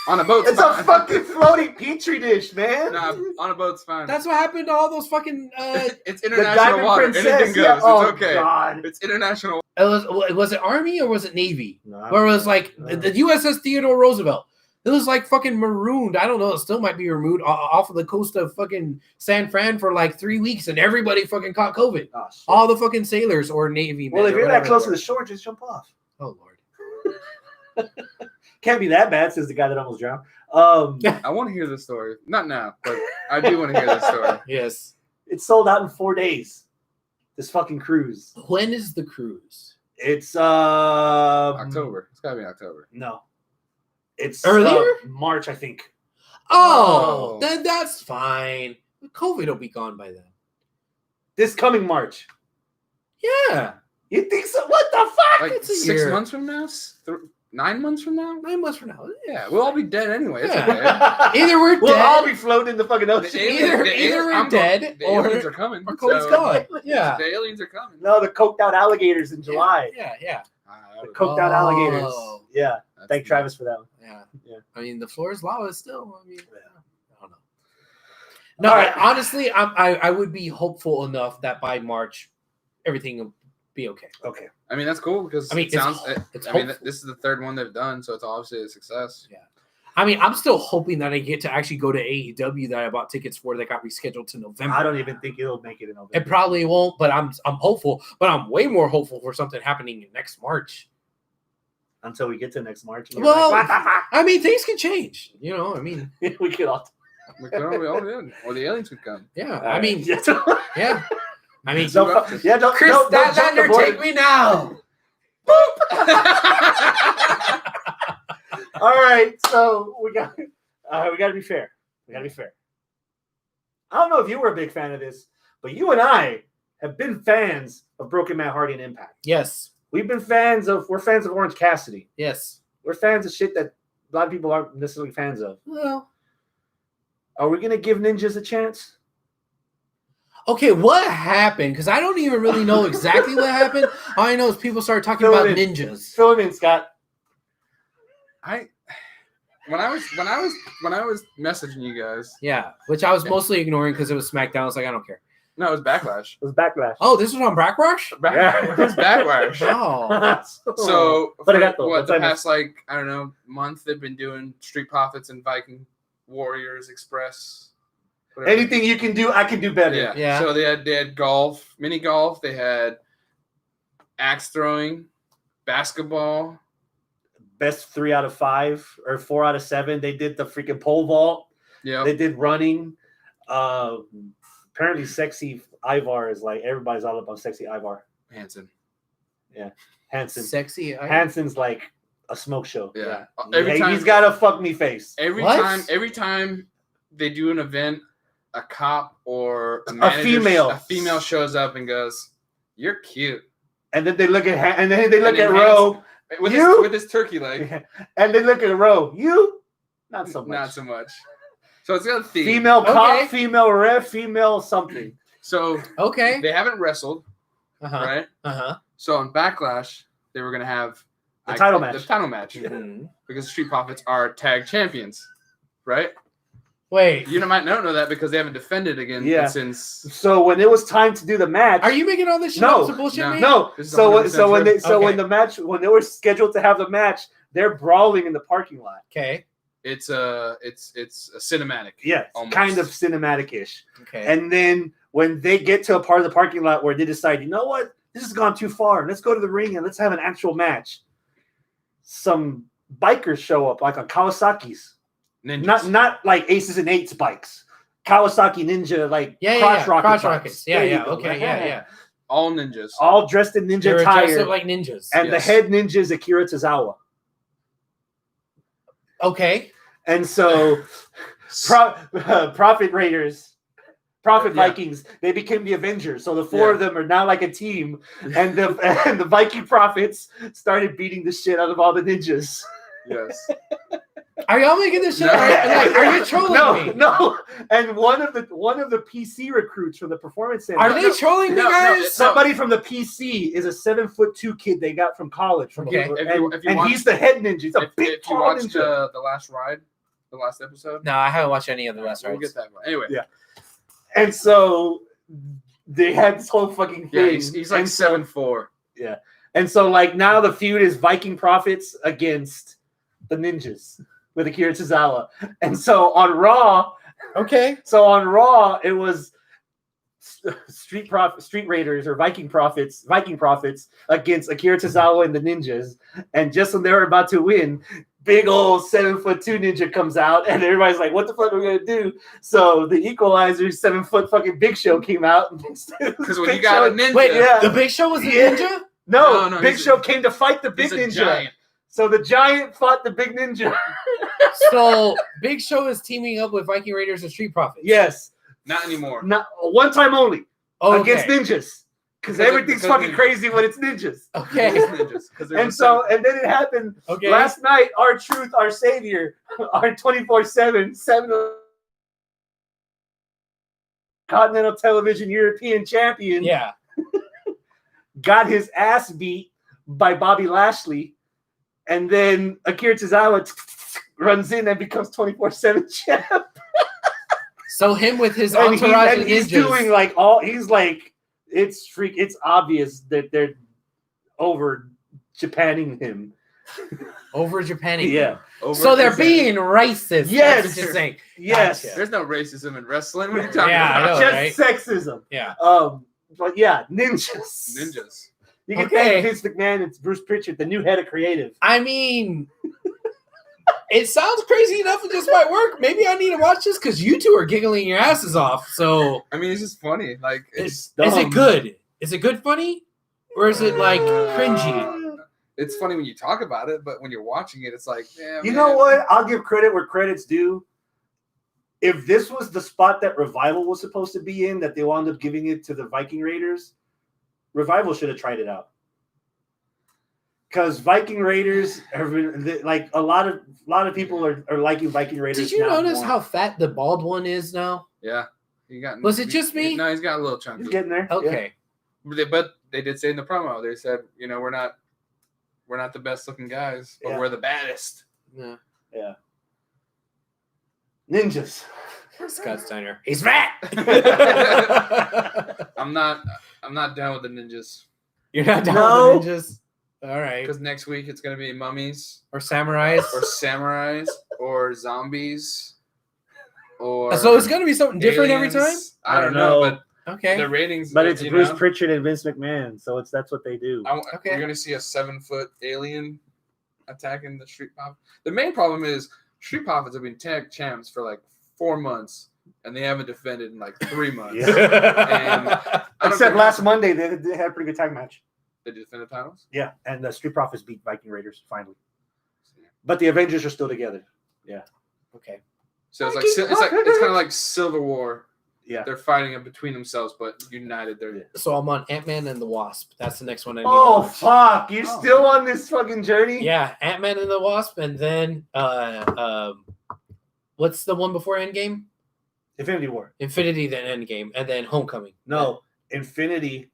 On a boat. It's a fucking floating petri dish, man. Nah, on a boat's fine. That's what happened to all those fucking. It's The international Diamond water. Princess. Anything goes. Yeah. Oh, It's okay. God. It's international. Was it Army or was it Navy? No, I Or don't it was know. like the USS Theodore Roosevelt. It was like fucking marooned. I don't know. It still might be removed off of the coast of fucking San Fran for like 3 weeks, and everybody fucking caught COVID. Oh, shit. All the fucking sailors or Navy men. Well, if or you're that whatever close they to were. the shore, just jump off. Oh Lord. Can't be that bad, says the guy that almost drowned. I want to hear this story. Not now, but I do want to hear this story. Yes. It's sold out in 4 days. This fucking cruise. When is the cruise? It's October. It's gotta be October. No. It's Earlier? March, I think. Oh, Oh. then that's fine. COVID will be gone by then. This coming March. Yeah. You think so? What the fuck? Like It's a 6 year. months from now? 9 months from now? 9 months from now. Yeah, we'll all be dead anyway. It's Yeah. okay. Either we're We'll all dead be floating in the fucking ocean. Either we're dead the or- aliens are coming. or COVID's so- gone. Yeah. The aliens are coming. No, the coked out alligators in July. Yeah. The coked out Oh. alligators. Yeah. That's Thank the- Travis for that one. Yeah. Yeah. I mean, the floor is lava still. I mean, Yeah. I don't know. No, All right. honestly, I would be hopeful enough that by March, everything will be okay. Okay. I mean, that's cool because I mean, it sounds. it's I mean, hopeful. this is the third one they've done, so it's obviously a success. Yeah. I mean, I'm still hoping that I get to actually go to AEW that I bought tickets for that got rescheduled to November. I don't even think it'll make it in November. It probably won't, but I'm hopeful. But I'm way more hopeful for something happening next March. Until we get to next March. and you're Well, like, what I mean, things can change. You know, I mean, the fuck? We could all. We all did. Or the aliens would come. yeah. I mean, Yeah. yeah. I mean, Don't, yeah, don't, Chris don't jump the Statlander, board. take me now. All right, so we got We got to be fair. I don't know if you were a big fan of this, but you and I have been fans of Broken Matt Hardy and Impact. Yes. We're fans of Orange Cassidy. Yes. We're fans of shit that a lot of people aren't necessarily fans of. Well, are we gonna give ninjas a chance? Okay, what happened? Because I don't even really know exactly what happened. All I know is people started talking about ninjas. Fill it in, Scott. When I was messaging you guys. Yeah, which I was mostly ignoring because it was SmackDown. I was like, I don't care. No, it was Backlash. Oh, this was on Backlash? It was Backlash. Oh. So for the past month they've been doing Street Profits and Viking Warriors Express. Whatever. Anything you can do, I can do better. Yeah. So they had golf, mini golf. They had axe throwing, basketball. Best 3 out of 5 or 4 out of 7. They did the freaking pole vault. Yeah. They did running. Apparently, Sexy Ivar is like everybody's all up on Sexy Ivar. Hanson. Yeah, Hanson. Sexy Ivar. Hanson's like a smoke show. Yeah. Every time he's got a fuck me face. Every time they do an event, a cop or a manager, a female shows up and goes, "You're cute," and then they look at Ro with his turkey leg, and they look at Ro. You, not so much. So it's got a theme. Female cop, female ref, female something. So they haven't wrestled, right? So on Backlash, they were gonna have the title match. Mm-hmm. Because Street Profits are tag champions, right? Wait, you might not know that because they haven't defended again since. So when it was time to do the match, are you making all this shit up? Some bullshit? No. So when they were scheduled to have the match, they're brawling in the parking lot. Okay. It's a cinematic. Yeah, kind of cinematic-ish. Okay. And then when they get to a part of the parking lot where they decide, you know what, this has gone too far. Let's go to the ring and let's have an actual match. Some bikers show up, like on Kawasaki's. Ninjas. Not like Aces and Eights bikes. Kawasaki Ninja, like crotch rockets. Yeah. All ninjas. All dressed in ninja attire. Dressed up like ninjas. And the head ninja is Akira Tozawa. Okay. And so Profit Vikings, they became the Avengers. So the four of them are now like a team. And the Viking Profits started beating the shit out of all the ninjas. Yes. Are y'all making this shit? Are you trolling me? No. And one of the PC recruits from the performance center. Are they trolling me, guys? Somebody from the PC is a 7'2" kid they got from college. He's the head ninja. He's a big If you watched the last ride, the last episode. No, I haven't watched any of the last rides. We'll get that one. Anyway. Yeah. And so they had this whole fucking thing. Yeah, he's like 7'4". Yeah. And so like now the feud is Viking Profits against the ninjas with Akira Tozawa. And so on Raw, it was Street Raiders or Viking Profits against Akira Tozawa and the ninjas. And just when they were about to win, big old 7'2" ninja comes out, and everybody's like, "What the fuck are we gonna do?" So the Equalizer 7' fucking Big Show came out because when you got a ninja, the Big Show was a ninja. No, Big Show came to fight the big ninja. Giant. So the giant fought the big ninja. So Big Show is teaming up with Viking Raiders and Street Profits. Yes. Not anymore. Not one time only. Against ninjas. Because everything's fucking crazy when it's ninjas. Okay. And then it happened last night. Our Truth, our Savior, our 24/7 Continental Television European champion. Yeah. Got his ass beat by Bobby Lashley. And then Akira Tozawa runs in and becomes 24/7 champ. So him with his entourage and he's doing it's obvious that they're over Japanning him. Over Japanning him. So they're being racist. Yes. That's what you're saying. Yes. Gotcha. There's no racism in wrestling. What are you talking about? I know, just sexism. Yeah. But yeah, ninjas. You can thank Vince McMahon and Bruce Pritchard, the new head of creative. I mean, it sounds crazy enough it just might work. Maybe I need to watch this because you two are giggling your asses off. So I mean, it's just funny. Like, is it good? Is it good funny? Or is it like cringy? It's funny when you talk about it, but when you're watching it, it's like, you know what? I'll give credit where credit's due. if this was the spot that Revival was supposed to be in, that they wound up giving it to the Viking Raiders, Revival should have tried it out. Because Viking Raiders have been, like a lot of people are liking Viking Raiders. Did you notice how fat the bald one is now? Yeah. He got. Was it just me? No, he's got a little chunky. He's getting there. Okay. Yeah. But they did say in the promo, they said, we're not the best looking guys, but we're the baddest. Yeah. Yeah. Ninjas. Scott Steiner. He's fat. I'm not down with the ninjas. You're not down with the ninjas? All right. Because next week it's gonna be mummies or samurais or zombies or. So it's gonna be something different every time. I don't know, but okay. The ratings. But it's Bruce Pritchard and Vince McMahon, so that's what they do. Okay. We're gonna see a 7-foot alien attacking the Street Profits. The main problem is Street Profits have been tag champs for like 4 months, and they haven't defended in like 3 months. Yeah. Except last Monday, they had a pretty good tag match. They defended titles? Yeah, and the Street Profits beat Viking Raiders finally. But the Avengers are still together. Yeah. Okay. So it's kind of like Civil War. Yeah. They're fighting it between themselves, but united. So I'm on Ant-Man and the Wasp. That's the next one I need. Oh fuck! You're still on this fucking journey? Yeah, Ant-Man and the Wasp, and then what's the one before Endgame? Infinity War. Infinity, then Endgame, and then Homecoming. No, Infinity.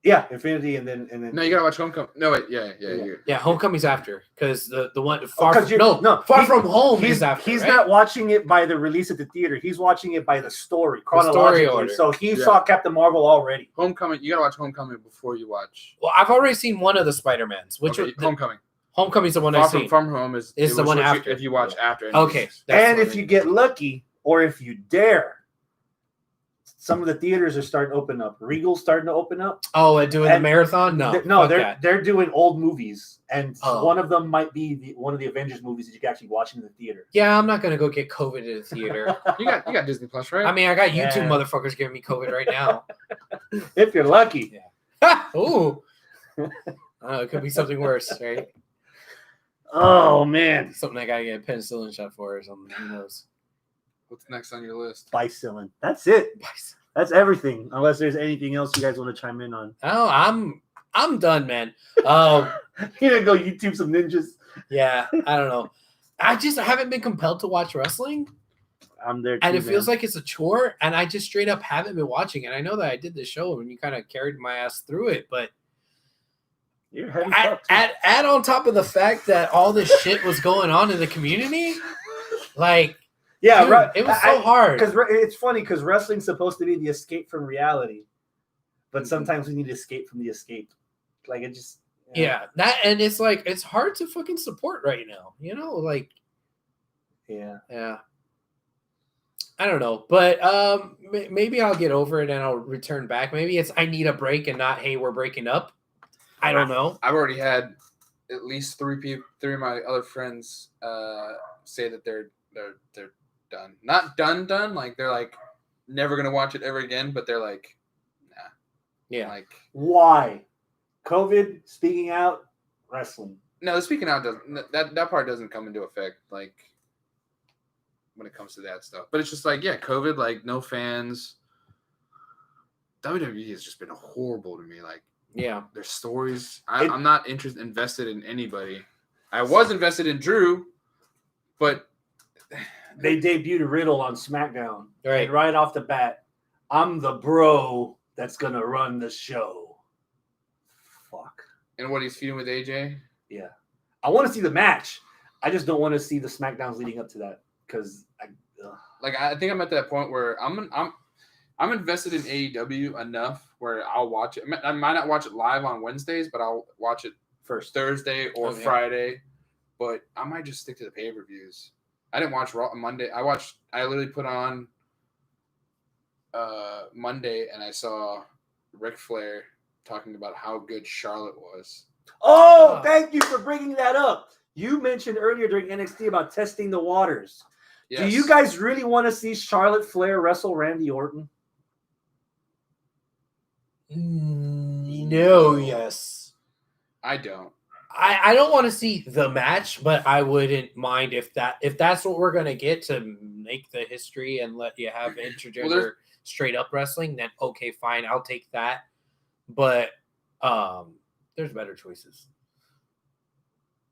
Yeah, Infinity, and then. No, you gotta watch Homecoming. No, wait, yeah. Homecoming's after, because the one Far From Home is after. He's right? not watching it by the release at the theater. He's watching it by the story chronologically. order. So he saw Captain Marvel already. Homecoming. You gotta watch Homecoming before you watch. Well, I've already seen one of the Spider-Mans. Homecoming. Homecoming's the one I've seen. From Home is the one after. If you watch after. Okay. And if you get lucky, or if you dare, some of the theaters are starting to open up. Regal's starting to open up. Oh, and doing the marathon? No. They're doing old movies, and one of them might be one of the Avengers movies that you can actually watch in the theater. Yeah, I'm not gonna go get COVID in the theater. you got Disney Plus, right? I mean, I got YouTube motherfuckers giving me COVID right now. If you're lucky. Yeah. Ooh. It could be something worse, right? Oh man, something I gotta get a penicillin shot for or something. Who knows? What's next on your list? Bicillin. That's it. That's everything. Unless there's anything else you guys want to chime in on. Oh, I'm done, man. You're gonna go YouTube some ninjas. Yeah, I don't know. I haven't been compelled to watch wrestling. I'm there too, and it feels like it's a chore, and I just straight up haven't been watching it. I know that I did the show and you kind of carried my ass through it, but you're heavy add on top of the fact that all this shit was going on in the community, like. Yeah, dude, it was so hard. Because it's funny because wrestling's supposed to be the escape from reality, but sometimes we need to escape from the escape. Like it just that, and it's like it's hard to fucking support right now. Like yeah. I don't know, but maybe I'll get over it and I'll return back. Maybe it's I need a break and not hey we're breaking up. I don't know. I've already had at least three of my other friends say that they're done. Not done. Like they're like never gonna watch it ever again. But they're like, nah. Yeah. Like why? COVID, speaking out, wrestling. No, the speaking out doesn't. That part doesn't come into effect. Like when it comes to that stuff. But it's just like COVID. Like no fans. WWE has just been horrible to me. Like their stories. I'm not invested in anybody. I was invested in Drew, but. They debuted Riddle on SmackDown. Right. And right off the bat, I'm the bro that's going to run the show. Fuck. And what, he's feuding with AJ? Yeah. I want to see the match. I just don't want to see the SmackDowns leading up to that because I think I'm at that point where I'm invested in AEW enough where I'll watch it. I might not watch it live on Wednesdays, but I'll watch it first Thursday or Friday. But I might just stick to the pay-per-views. I didn't watch Raw on Monday. I literally put on Monday and I saw Ric Flair talking about how good Charlotte was. Oh, thank you for bringing that up. You mentioned earlier during NXT about testing the waters. Yes. Do you guys really want to see Charlotte Flair wrestle Randy Orton? No, yes. I don't. I don't want to see the match, but I wouldn't mind if that's what we're gonna get to make the history and let you have intergender straight up wrestling. Then okay, fine, I'll take that. But there's better choices.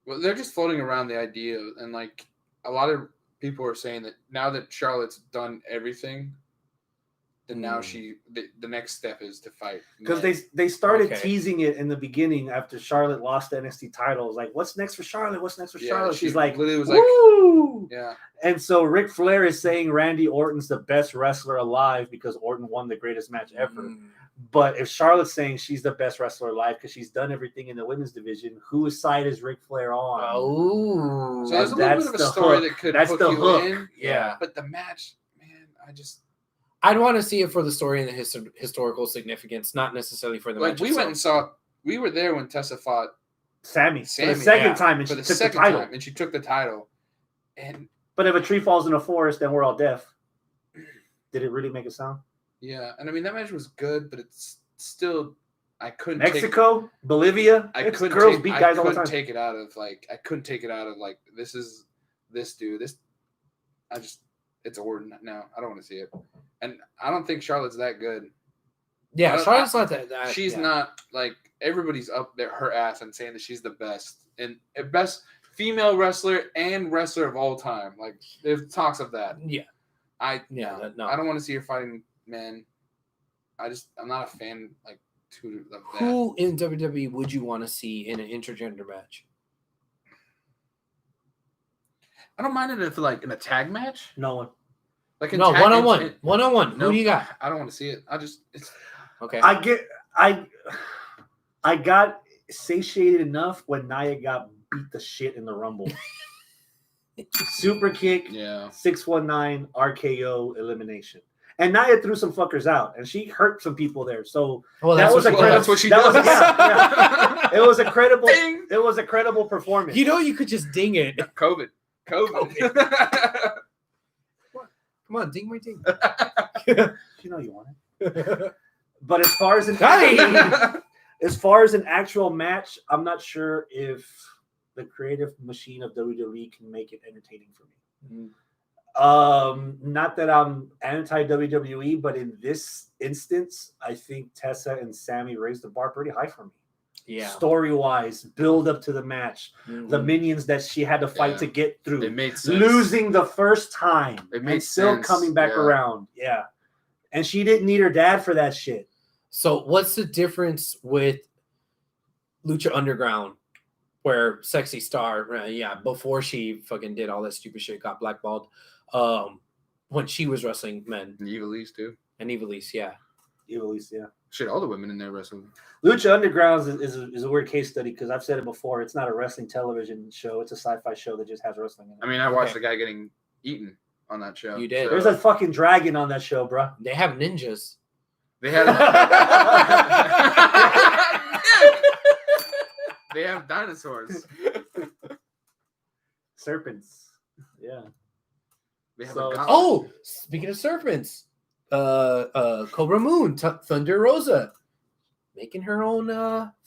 Well, they're just floating around the idea, and like a lot of people are saying that now that Charlotte's done everything, then now the next step is to fight. Because they started teasing it in the beginning after Charlotte lost the NXT title. It was like, what's next for Charlotte? What's next for Charlotte? She's like, literally was woo! Like, yeah. And so Ric Flair is saying Randy Orton's the best wrestler alive because Orton won the greatest match ever. But if Charlotte's saying she's the best wrestler alive because she's done everything in the women's division, whose side is Ric Flair on? Oh, so there's a little bit of a story that could hook you in. Yeah. But the match, man, I'd want to see it for the story and the historical significance, not necessarily for the match. We were there when Tessa fought Sammy for the second time, and she took the title. And she took the title. But if a tree falls in a forest, then we're all deaf. Did it really make a sound? Yeah, and I mean that match was good, but it's still I couldn't. Mexico, Bolivia, I couldn't girls beat guys all the time. I couldn't take it out of this is this dude. It's Orton now. I don't want to see it, and I don't think Charlotte's that good. Yeah, Charlotte's not that. She's not like everybody's up there her ass and saying that she's the best and best female wrestler and wrestler of all time. Like there's talks of that. Yeah, I don't want to see her fighting men. I'm not a fan of that. Who in WWE would you want to see in an intergender match? I don't mind it if in a tag match. No one. No, one-on-one. One-on-one. No, who do you got? I don't want to see it. It's okay. I got satiated enough when Nia got beat the shit in the Rumble. Super kick, 619 RKO elimination. And Nia threw some fuckers out, and she hurt some people there. So that's what she does. It was a credible. Ding. It was a credible performance. You could just ding it. COVID. Come on, ding my ding. You know you want it. But as far as an actual match, I'm not sure if the creative machine of WWE can make it entertaining for me. Not that I'm anti-WWE, but in this instance, I think Tessa and Sammy raised the bar pretty high for me. Yeah. Story-wise, build up to the match, the minions that she had to fight to get through, it made sense. Losing the first time, and still coming back around. Yeah. And she didn't need her dad for that shit. So what's the difference with Lucha Underground, where Sexy Star, before she fucking did all that stupid shit, got blackballed, when she was wrestling men. And Evilise, too. And Evilise, yeah. Shit, all the women in there wrestling. Lucha Underground is a weird case study because I've said it before. It's not a wrestling television show. It's a sci-fi show that just has wrestling in it. I mean, I watched the guy getting eaten on that show. You did. So. There's a fucking dragon on that show, bro. They have ninjas. They had. They have dinosaurs. Serpents. Yeah. They have speaking of serpents, Cobra Moon, Thunder Rosa, making her own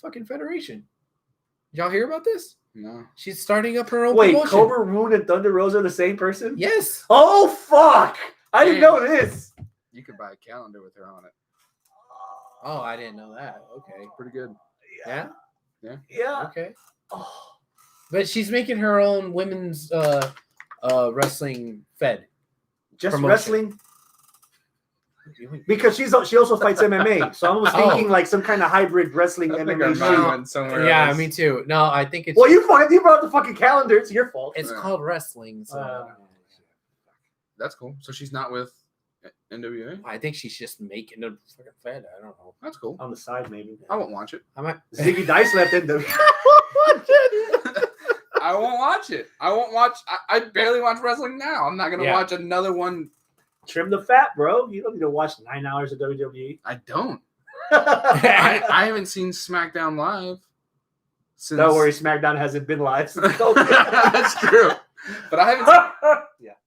fucking federation. Did y'all hear about this? No. She's starting up her own promotion. Cobra Moon and Thunder Rosa are the same person? Yes. Oh, fuck. I didn't know this. You could buy a calendar with her on it. Oh, I didn't know that. Okay. Pretty good. Yeah? Yeah. Okay. Oh. But she's making her own women's wrestling fed. Just promotion. Wrestling? Because she also fights MMA. So I was thinking like some kind of hybrid wrestling MMA somewhere else. Me too. No, I think it's... Well, you brought the fucking calendar. It's your fault. It's called wrestling. So that's cool. So she's not with NWA? I think she's just making a fucking fed. I don't know. That's cool. On the side, maybe. I won't watch it. Ziggy Dice left NWA. I won't watch it. I won't watch. I barely watch wrestling now. I'm not going to watch another one. Trim the fat, bro. You don't need to watch 9 hours of WWE. I don't. I haven't seen SmackDown live since. Don't worry, SmackDown hasn't been live since COVID. That's true. But I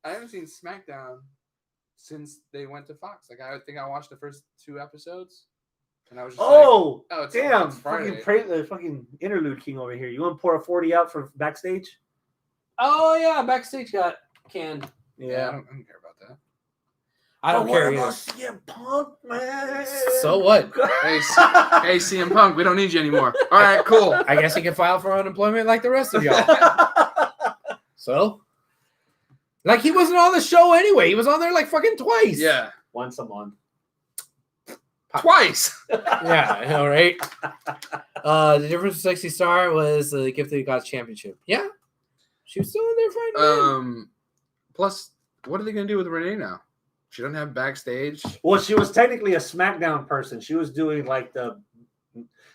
haven't seen SmackDown since they went to Fox. Like I think I watched the first 2 episodes. And I was just Oh, like, damn! it's Friday. Fucking interlude king over here. You want to pour a 40 out for backstage? Oh yeah, backstage got canned. Yeah, I don't care about that. I don't care either. CM Punk, man. So what? Hey, hey, CM Punk, we don't need you anymore. All right, cool. I guess he can file for unemployment like the rest of y'all. So, like, he wasn't on the show anyway. He was on there like fucking twice. Yeah, Once a month. twice. Yeah, I know, right? The difference with Sexy Star was the gift that God's championship. Yeah, she was still in there fighting. Plus, what are they gonna do with Renee now? She doesn't have backstage. Well, she was technically a SmackDown person. She was doing like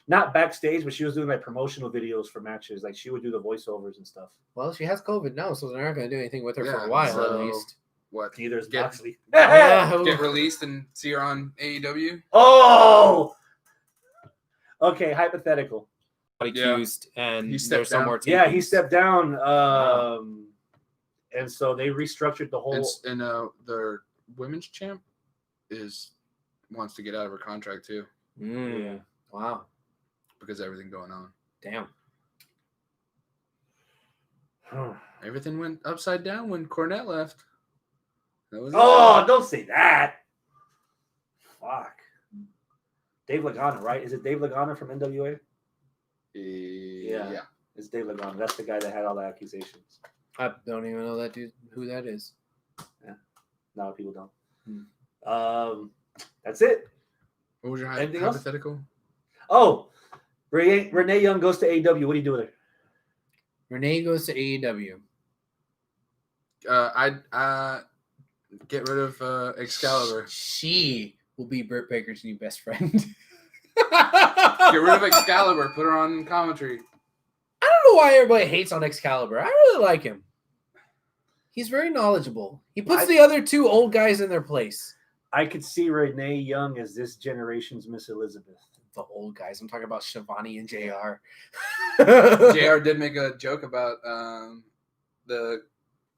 not backstage, but she was doing like promotional videos for matches. Like she would do the voiceovers and stuff. Well, she has COVID now, so they're not going to do anything with her for Yeah, a while so- at least. What? Neither is Get- Moxley. Yeah. Get released and see her on AEW. Oh. Okay, hypothetical. Accused, and He stepped there's no down. more. Yeah, he tapings. stepped down. And so they restructured the whole. And their women's champ wants to get out of her contract too Mm. Wow. because of everything going on. Damn. Everything went upside down when Cornette left. That was Oh, don't say that. Fuck. Dave Lagana, right? Is it Dave Lagana from NWA? Yeah. It's Dave Lagana. That's the guy that had all the accusations. I don't even know that dude who that is. A lot of people don't. That's it. What was your Anything else? hypothetical? Oh, Renee Young goes to AEW. What do you do with her? Renee goes to AEW. I get rid of Excalibur. She will be Britt Baker's new best friend. Get rid of Excalibur. Put her on commentary. I don't know why everybody hates on Excalibur. I really like him. He's very knowledgeable. He puts the other two old guys in their place. I could see Renee Young as this generation's Miss Elizabeth. The old guys. I'm talking about Shivani and JR. JR did make a joke about the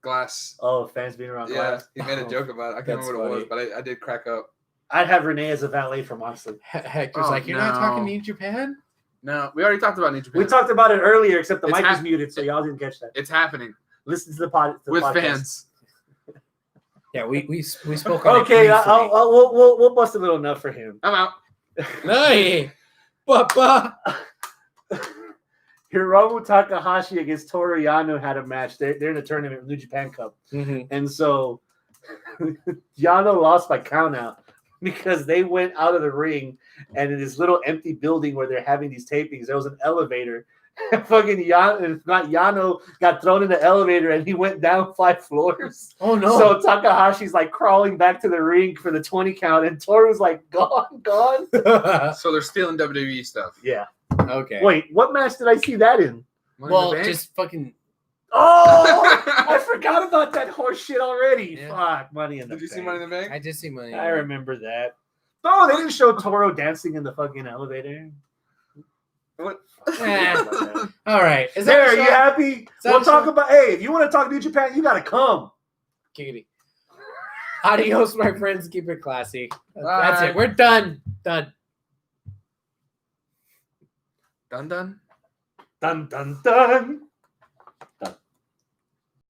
glass. Oh, fans being around Yeah, glass. he made a joke about it. I can't That's remember what it was, funny. but I did crack up. I'd have Renee as a valet for Moxley. Hector's Oh, like, you're not talking no. New Japan? No, we already talked about New Japan. We talked about it earlier, except the It's mic was hap- muted, so y'all didn't catch that. It's happening Listen to the pod with podcast. fans. Yeah, we spoke on Okay, it briefly. we'll bust a little nut for him. I'm out. Hey, Papa. Hiromu Takahashi against Toru Yano had a match. They're in a tournament, New Japan Cup. Mhm. And so Yano lost by countout because they went out of the ring, and in this little empty building where they're having these tapings, there was an elevator. And fucking Yano got thrown in the elevator and he went down 5 floors. Oh, no. So Takahashi's like crawling back to the ring for the 20 count, and Toru's like gone. So they're stealing WWE stuff. Yeah. Okay. Wait, what match did I see that in? Money in Well, the Bank? just fucking. Oh, I forgot about that horse shit already. Yeah. Fuck, Money in the Did you see Bank. Money in the Bank? I did see money. I remember that. Oh, they didn't show Toro dancing in the fucking elevator. What? All right. Is There, that are you happy? that We'll a talk show? about. Hey, if you want to talk New Japan, you gotta come. Giggity. Adios, my friends. Keep it classy. That's Bye. it. We're done. Done. Dun dun. Dun dun dun.